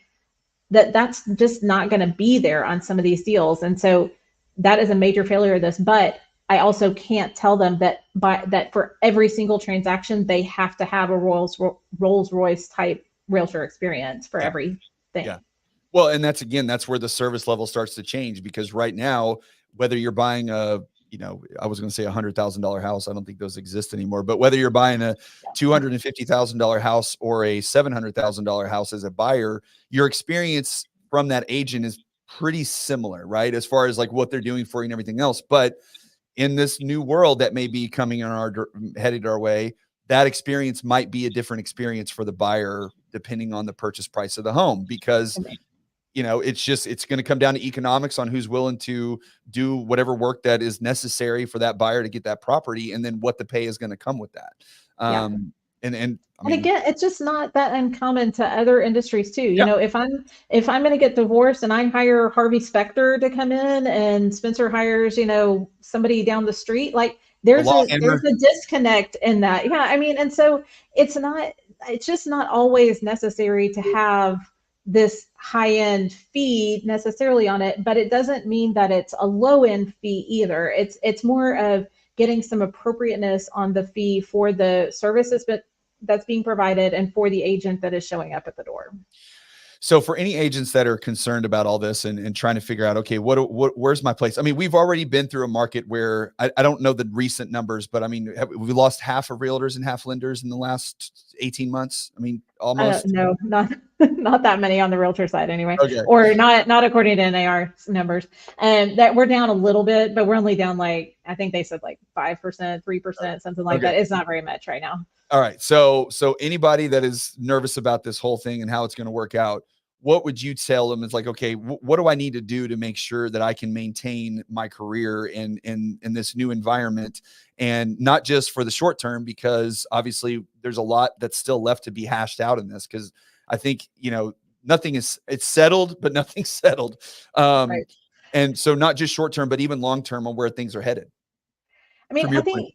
S1: That's just not going to be there on some of these deals. And so that is a major failure of this. But I also can't tell them that for every single transaction, they have to have a Rolls Royce type realtor experience for everything.
S2: Yeah. Well, and that's where the service level starts to change, because right now, whether you're buying I was going to say $100,000 house, I don't think those exist anymore, but whether you're buying a $250,000 house or a $700,000 house as a buyer, your experience from that agent is pretty similar, right? As far as like what they're doing for you and everything else. But in this new world that may be coming headed our way, that experience might be a different experience for the buyer, depending on the purchase price of the home, because it's going to come down to economics on who's willing to do whatever work that is necessary for that buyer to get that property, and then what the pay is going to come with that. And again,
S1: it's just not that uncommon to other industries too. If I'm going to get divorced and I hire Harvey Specter to come in, and Spencer hires, somebody down the street, like there's a disconnect in that. Yeah. I mean, and so it's just not always necessary to have this high-end fee necessarily on it, but it doesn't mean that it's a low-end fee either. It's more of getting some appropriateness on the fee for the services that's being provided and for the agent that is showing up at the door.
S2: So for any agents that are concerned about all this and trying to figure out, okay, where's my place? I mean, we've already been through a market where I don't know the recent numbers, but I mean, we lost half of realtors and half lenders in the last 18 months. I mean, almost.
S1: No, not that many on the realtor side anyway,
S2: okay.
S1: Or not according to NAR numbers. And that we're down a little bit, but we're only down like, I think they said like 5%, 3%, something like that. It's not very much right now.
S2: All right. So anybody that is nervous about this whole thing and how it's going to work out, what would you tell them? It's like, okay, what do I need to do to make sure that I can maintain my career in this new environment, and not just for the short term, because obviously there's a lot that's still left to be hashed out in this. Cause I think, it's settled, but nothing's settled.
S1: Right.
S2: And so not just short term, but even long term on where things are headed.
S1: I mean, I think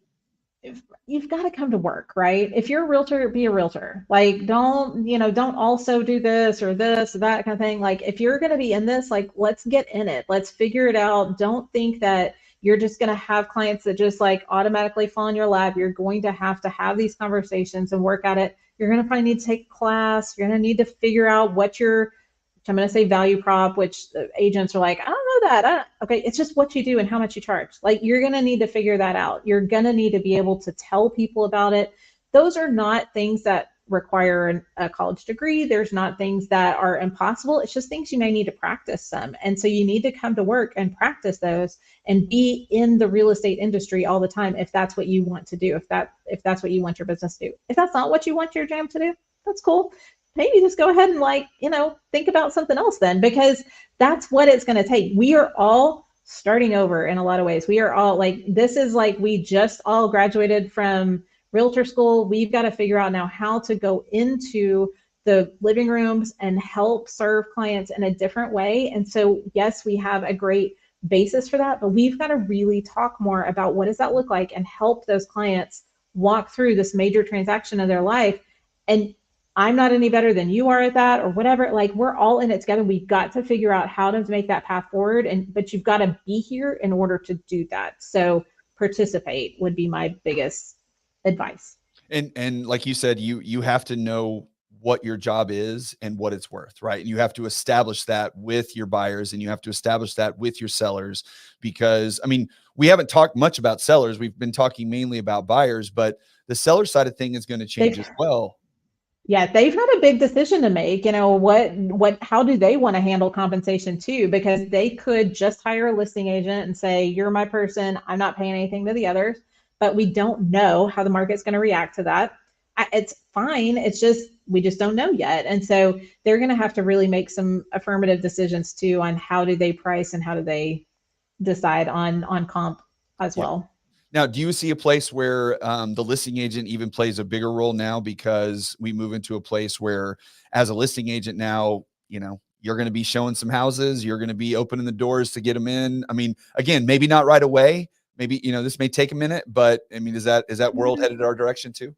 S1: you've got to come to work, right? If you're a realtor, be a realtor. Like, don't also do this or this or that kind of thing. Like, if you're going to be in this, like, let's get in it. Let's figure it out. Don't think that you're just going to have clients that just like automatically fall in your lap. You're going to have these conversations and work at it. You're going to probably need to take a class. You're going to need to figure out what your, I'm going to say value prop, which agents are like, I don't know that. Okay, it's just what you do and how much you charge. Like, you're going to need to figure that out. You're going to need to be able to tell people about it. Those are not things that require a college degree. There's not things that are impossible. It's just things you may need to practice some. And so you need to come to work and practice those and be in the real estate industry all the time if that's what you want to do, if that's what you want your business to do. If that's not what you want your jam to do, that's cool. Maybe just go ahead and, like, you know, think about something else then, because that's what it's going to take. We are all starting over in a lot of ways. We are all like, this is like, we just all graduated from realtor school. We've got to figure out now how to go into the living rooms and help serve clients in a different way. And so, yes, we have a great basis for that, but we've got to really talk more about what does that look like and help those clients walk through this major transaction of their life. And I'm not any better than you are at that or whatever. Like, we're all in it together. We've got to figure out how to make that path forward. But you've got to be here in order to do that. So participate would be my biggest advice.
S2: And like you said, you have to know what your job is and what it's worth, right? And you have to establish that with your buyers, and you have to establish that with your sellers, because, I mean, we haven't talked much about sellers. We've been talking mainly about buyers, but the seller side of thing is going to change as well.
S1: Yeah, they've got a big decision to make. You know, how do they want to handle compensation too? Because they could just hire a listing agent and say, you're my person, I'm not paying anything to the others. But we don't know how the market's going to react to that. It's fine. It's just, we just don't know yet. And so they're going to have to really make some affirmative decisions too on how do they price and how do they decide on comp as well.
S2: Now, do you see a place where the listing agent even plays a bigger role now, because we move into a place where, as a listing agent now, you know, you're going to be showing some houses, you're going to be opening the doors to get them in? I mean, again, maybe not right away. Maybe, you know, this may take a minute, but I mean, is that world headed our direction too?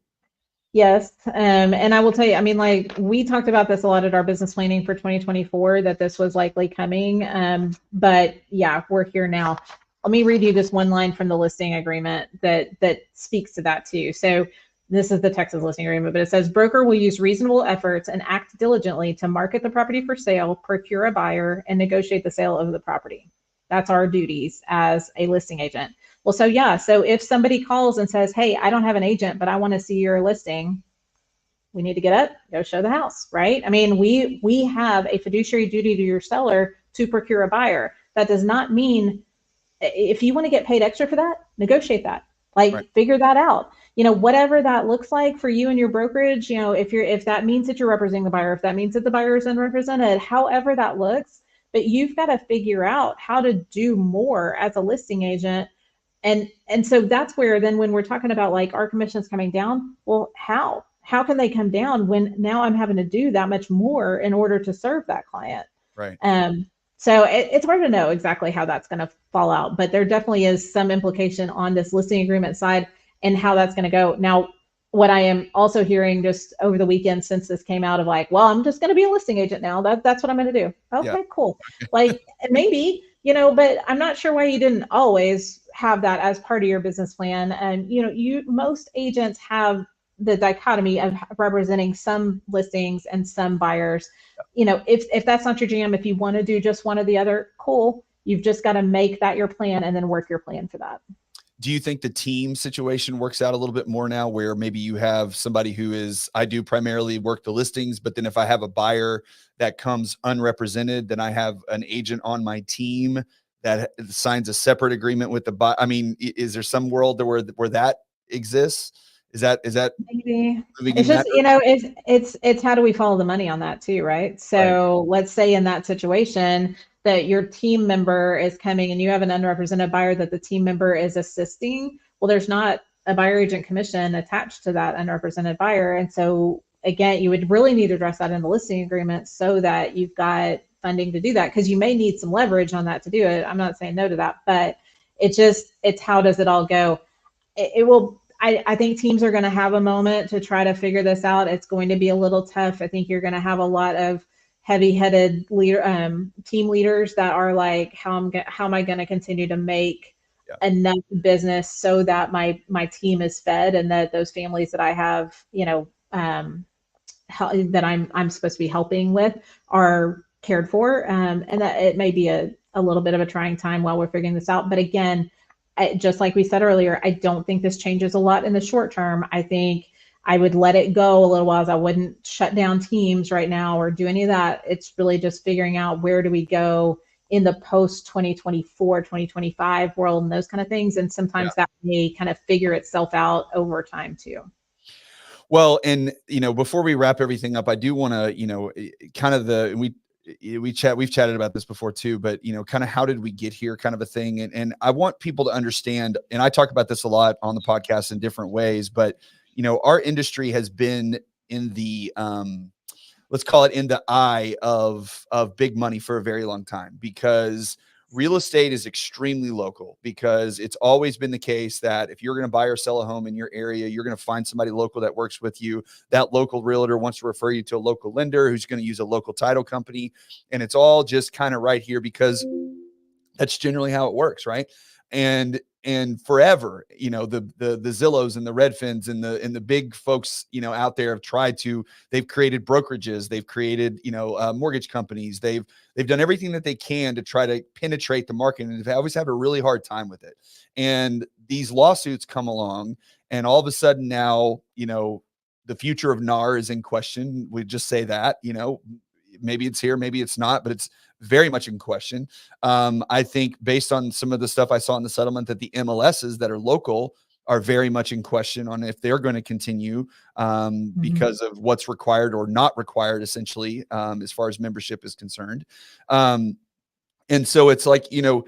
S1: Yes. And I will tell you, I mean, like, we talked about this a lot at our business planning for 2024, that this was likely coming. But yeah, we're here now. Let me read you this one line from the listing agreement that speaks to that too. So this is the Texas listing agreement, but it says, broker will use reasonable efforts and act diligently to market the property for sale, procure a buyer, and negotiate the sale of the property. That's our duties as a listing agent. Well, so yeah, so if somebody calls and says, hey, I don't have an agent, but I want to see your listing, we need to get up, go show the house, right? I mean, we have a fiduciary duty to your seller to procure a buyer. That does not mean, if you want to get paid extra for that, negotiate that. Like, right. Figure that out. You know, whatever that looks like for you and your brokerage, you know, if that means that you're representing the buyer, if that means that the buyer is unrepresented, however that looks, but you've got to figure out how to do more as a listing agent. And so that's where then, when we're talking about like our commissions coming down, well, how can they come down when now I'm having to do that much more in order to serve that client?
S2: Right.
S1: So it's hard to know exactly how that's going to fall out, but there definitely is some implication on this listing agreement side and how that's going to go. Now, what I am also hearing just over the weekend since this came out, of like, well, I'm just going to be a listing agent now. That's what I'm going to do. Okay, yeah. Cool. Like, maybe, you know, but I'm not sure why you didn't always have that as part of your business plan. And, you know, most agents have the dichotomy of representing some listings and some buyers. You know, if that's not your jam, if you want to do just one or the other, cool. You've just got to make that your plan and then work your plan for that.
S2: Do you think the team situation works out a little bit more now, where maybe you have somebody who is, I do primarily work the listings, but then if I have a buyer that comes unrepresented, then I have an agent on my team that signs a separate agreement with the buyer? I mean, is there some world where that exists? Is that
S1: maybe? It's just, you know, it's how do we follow the money on that too, right? So right. Let's say in that situation that your team member is coming and you have an unrepresented buyer that the team member is assisting. Well, there's not a buyer agent commission attached to that unrepresented buyer. And so again, you would really need to address that in the listing agreement so that you've got funding to do that, because you may need some leverage on that to do it. I'm not saying no to that, but it's how does it all go? It will. I think teams are going to have a moment to try to figure this out. It's going to be a little tough. I think you're going to have a lot of heavy-headed team leaders that are like, how am I going to continue to make enough business so that my team is fed and that those families that I have, you know, that I'm supposed to be helping with are cared for, and that it may be a little bit of a trying time while we're figuring this out. But again, just like we said earlier, I don't think this changes a lot in the short term. I think I would let it go a little while. I wouldn't shut down teams right now or do any of that. It's really just figuring out where do we go in the post 2024, 2025 world and those kind of things. And sometimes that may kind of figure itself out over time too.
S2: Well, and before we wrap everything up, I do want to, kind of we've chatted about this before too, but kind of how did we get here kind of a thing. And I want people to understand, and I talk about this a lot on the podcast in different ways, but our industry has been in the, let's call it in the eye of big money for a very long time, because real estate is extremely local, because it's always been the case that if you're going to buy or sell a home in your area, you're going to find somebody local that works with you. That local realtor wants to refer you to a local lender who's going to use a local title company. And it's all just kind of right here, because that's generally how it works. Right. And forever, the Zillows and the Redfins and the big folks, out there have they've created brokerages, they've created, mortgage companies. They've done everything that they can to try to penetrate the market, and they always have a really hard time with it. And these lawsuits come along, and all of a sudden now, the future of NAR is in question. We just say that, maybe it's here, maybe it's not, but it's very much in question. I think based on some of the stuff I saw in the settlement, that the MLSs that are local are very much in question on if they're going to continue, because of what's required or not required, essentially, as far as membership is concerned. And so it's like, and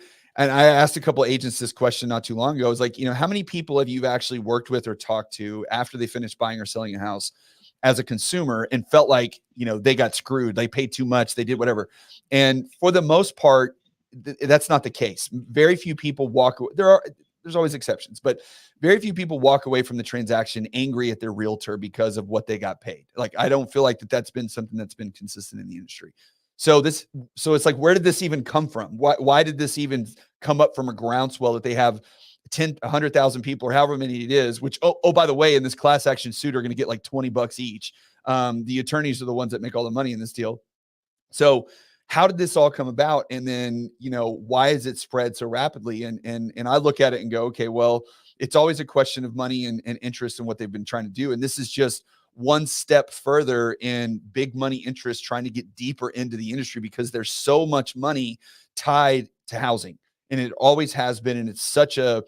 S2: I asked a couple of agents this question not too long ago. I was like, how many people have you actually worked with or talked to after they finished buying or selling a house as a consumer and felt like, they got screwed, they paid too much, they did whatever? And for the most part, that's not the case. Very few people walk away. There's always exceptions, but very few people walk away from the transaction angry at their realtor because of what they got paid. Like, I don't feel like that's been something that's been consistent in the industry. So it's like, where did this even come from? Why did this even come up from a groundswell that they have 100,000 people or however many it is, which, oh, by the way, in this class action suit are going to get like $20 each. The attorneys are the ones that make all the money in this deal. So how did this all come about? And then, why is it spread so rapidly? And I look at it and go, okay, well, it's always a question of money and interest in what they've been trying to do. And this is just one step further in big money interest trying to get deeper into the industry, because there's so much money tied to housing, and it always has been. And it's such a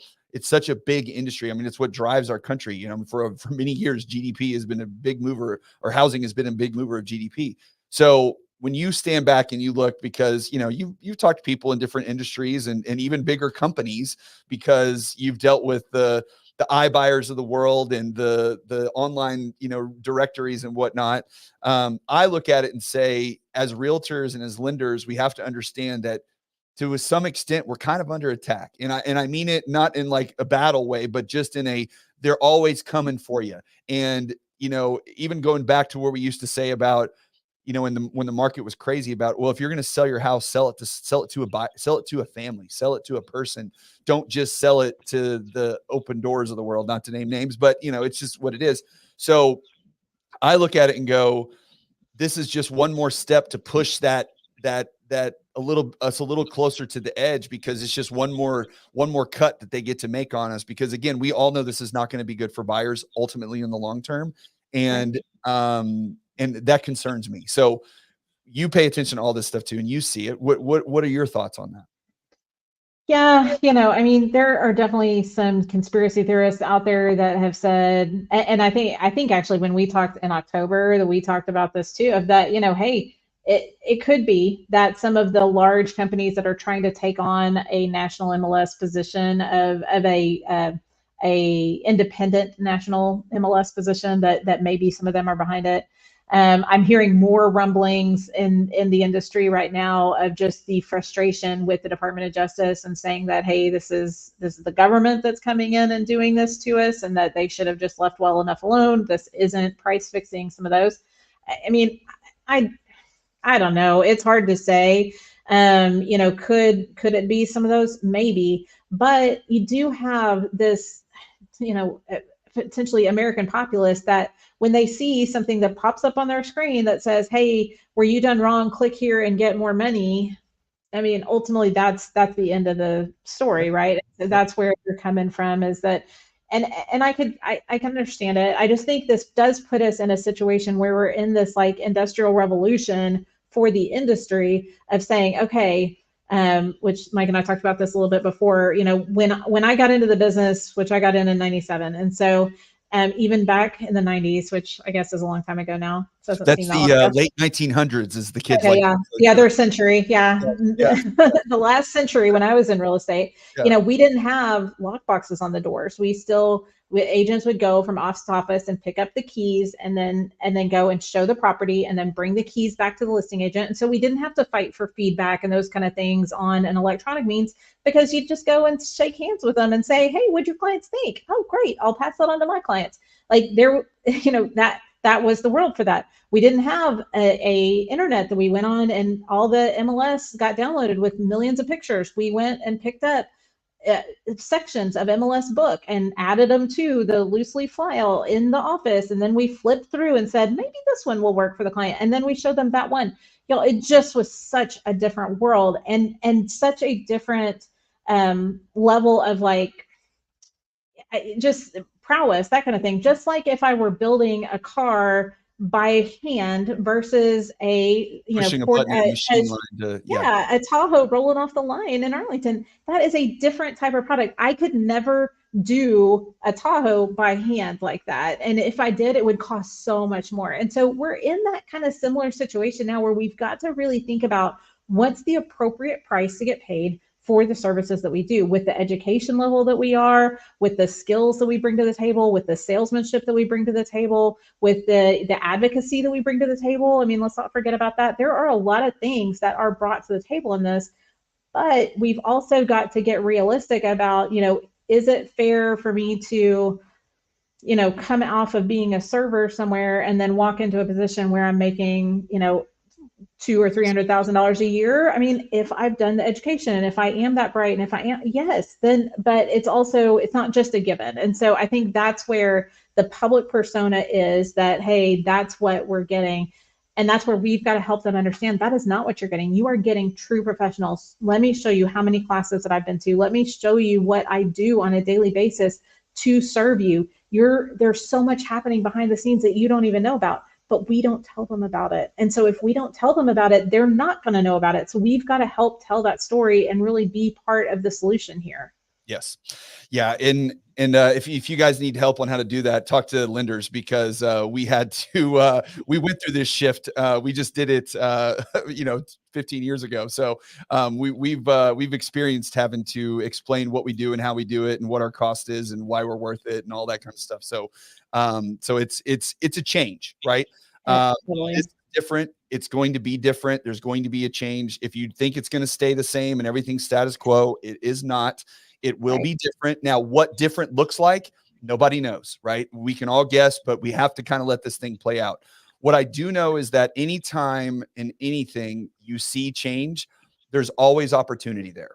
S2: big industry. I mean, it's what drives our country. For many years, GDP has been a big mover, or housing has been a big mover of GDP. So when you stand back and you look, because, you've talked to people in different industries and even bigger companies, because you've dealt with the iBuyers of the world and the online, directories and whatnot. I look at it and say, as realtors and as lenders, we have to understand that to some extent we're kind of under attack. And I mean it not in like a battle way, but just in they're always coming for you. And, even going back to where we used to say about, when the market was crazy about, well, if you're going to sell your house, sell it to a family, sell it to a person. Don't just sell it to the Open Doors of the world, not to name names, but it's just what it is. So I look at it and go, this is just one more step to push that a little closer to the edge, because it's just one more cut that they get to make on us. Because again, we all know this is not going to be good for buyers ultimately in the long term. And, and that concerns me. So you pay attention to all this stuff too, and you see it. What are your thoughts on that?
S1: Yeah, I mean, there are definitely some conspiracy theorists out there that have said, and I think actually when we talked in October, that we talked about this too, of that, hey, it could be that some of the large companies that are trying to take on a national MLS position of a independent national MLS position, that maybe some of them are behind it. I'm hearing more rumblings in the industry right now of just the frustration with the Department of Justice and saying that, hey, this is the government that's coming in and doing this to us, and that they should have just left well enough alone. This isn't price fixing some of those. I mean, I don't know. It's hard to say. Could it be some of those? Maybe. But you do have this, potentially American populace that when they see something that pops up on their screen that says, hey, were you done wrong? Click here and get more money. I mean, ultimately, that's the end of the story, right? So that's where you're coming from, is that, and I can understand it. I just think this does put us in a situation where we're in this like industrial revolution for the industry of saying, okay, which Mike and I talked about this a little bit before, you know, when I got into the business, which I got in 97. And so even back in the 90s, which I guess is a long time ago now. So
S2: that's the late 1900s is the kids like.
S1: Yeah, their century. Yeah. The last century when I was in real estate, you know, we didn't have lock boxes on the doors. Agents would go from office to office and pick up the keys and then go and show the property and then bring the keys back to the listing agent. And so we didn't have to fight for feedback and those kind of things on an electronic means, because you'd just go and shake hands with them and say, hey, what'd your clients think? Oh, great. I'll pass that on to my clients. Like there, you know, that was the world for that. We didn't have a internet that we went on and all the MLS got downloaded with millions of pictures. We went and picked up sections of MLS book and added them to the loose leaf file in the office. And then we flipped through and said, maybe this one will work for the client. And then we showed them that one. You know, it just was such a different world and such a different level of like, just prowess, that kind of thing. Just like if I were building a car by hand versus a Tahoe rolling off the line in Arlington, that is a different type of product. I could never do a Tahoe by hand like that, and if I did, it would cost so much more. And so we're in that kind of similar situation now where we've got to really think about what's the appropriate price to get paid for the services that we do, with the education level that we are, with the skills that we bring to the table, with the salesmanship that we bring to the table, with the advocacy that we bring to the table. I mean, let's not forget about that. There are a lot of things that are brought to the table in this, but we've also got to get realistic about, you know, is it fair for me to, you know, come off of being a server somewhere and then walk into a position where I'm making, you know, $200,000 or $300,000 a year. I mean, if I've done the education and if I am that bright and if I am, yes, then, but it's not just a given. And so I think that's where the public persona is, that, hey, that's what we're getting. And that's where we've got to help them understand that is not what you're getting. You are getting true professionals. Let me show you how many classes that I've been to. Let me show you what I do on a daily basis to serve you. There's so much happening behind the scenes that you don't even know about, but we don't tell them about it. And so if we don't tell them about it, they're not going to know about it. So we've got to help tell that story and really be part of the solution here.
S2: Yes. Yeah. And if you guys need help on how to do that, talk to lenders, because we had to, we went through this shift. We just did it, 15 years ago. So we've experienced having to explain what we do and how we do it and what our cost is and why we're worth it and all that kind of stuff. So, it's a change, right? It's different. It's going to be different. There's going to be a change. If you think it's going to stay the same and everything's status quo, it is not. It will be different. Now, what different looks like, nobody knows, right? We can all guess, but we have to kind of let this thing play out. What I do know is that anytime in anything you see change, there's always opportunity there,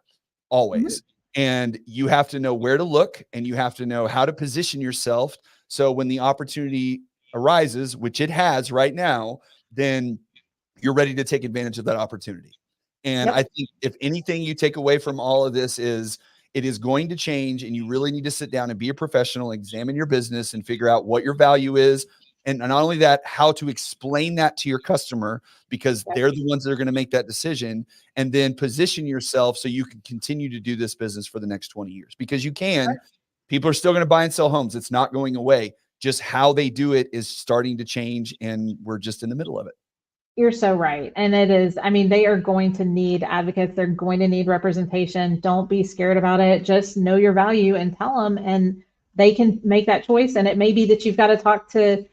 S2: always. And you have to know where to look and you have to know how to position yourself. So when the opportunity arises, which it has right now, then you're ready to take advantage of that opportunity. And I think if anything you take away from all of this is, it is going to change, and you really need to sit down and be a professional, examine your business and figure out what your value is. And not only that, how to explain that to your customer, because they're the ones that are going to make that decision, and then position yourself so you can continue to do this business for the next 20 years, because you can. People are still going to buy and sell homes. It's not going away. Just how they do it is starting to change, and we're just in the middle of it.
S1: You're so right. And it is, I mean, they are going to need advocates. They're going to need representation. Don't be scared about it. Just know your value and tell them, and they can make that choice. And it may be that you've got to talk to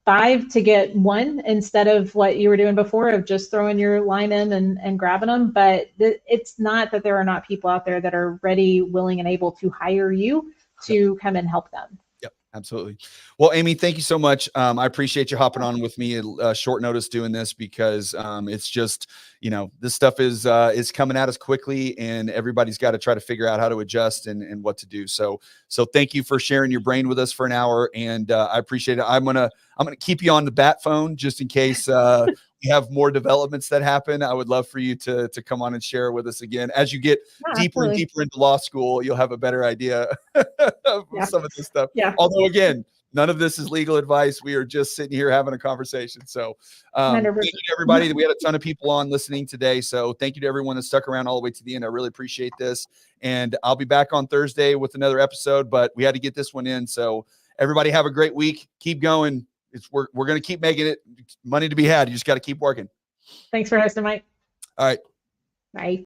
S1: 5 to get 1 instead of what you were doing before of just throwing your line in and grabbing them. But it's not that there are not people out there that are ready, willing, and able to hire you to come and help them.
S2: Yep. Absolutely. Well, Amy, thank you so much. I appreciate you hopping on with me at short notice doing this, because it's just, this stuff is coming at us quickly, and everybody's got to try to figure out how to adjust and what to do. So thank you for sharing your brain with us for an hour, and I appreciate it. I'm gonna keep you on the bat phone just in case we have more developments that happen. I would love for you to come on and share with us again. As you get deeper and deeper into law school, you'll have a better idea of some of this stuff.
S1: Yeah.
S2: Although, again, none of this is legal advice. We are just sitting here having a conversation. So thank you to everybody. We had a ton of people on listening today. So thank you to everyone that stuck around all the way to the end. I really appreciate this. And I'll be back on Thursday with another episode, but we had to get this one in. So everybody have a great week. Keep going. We're going to keep making it money to be had. You just got to keep working.
S1: Thanks for hosting, Mike.
S2: All right.
S1: Bye.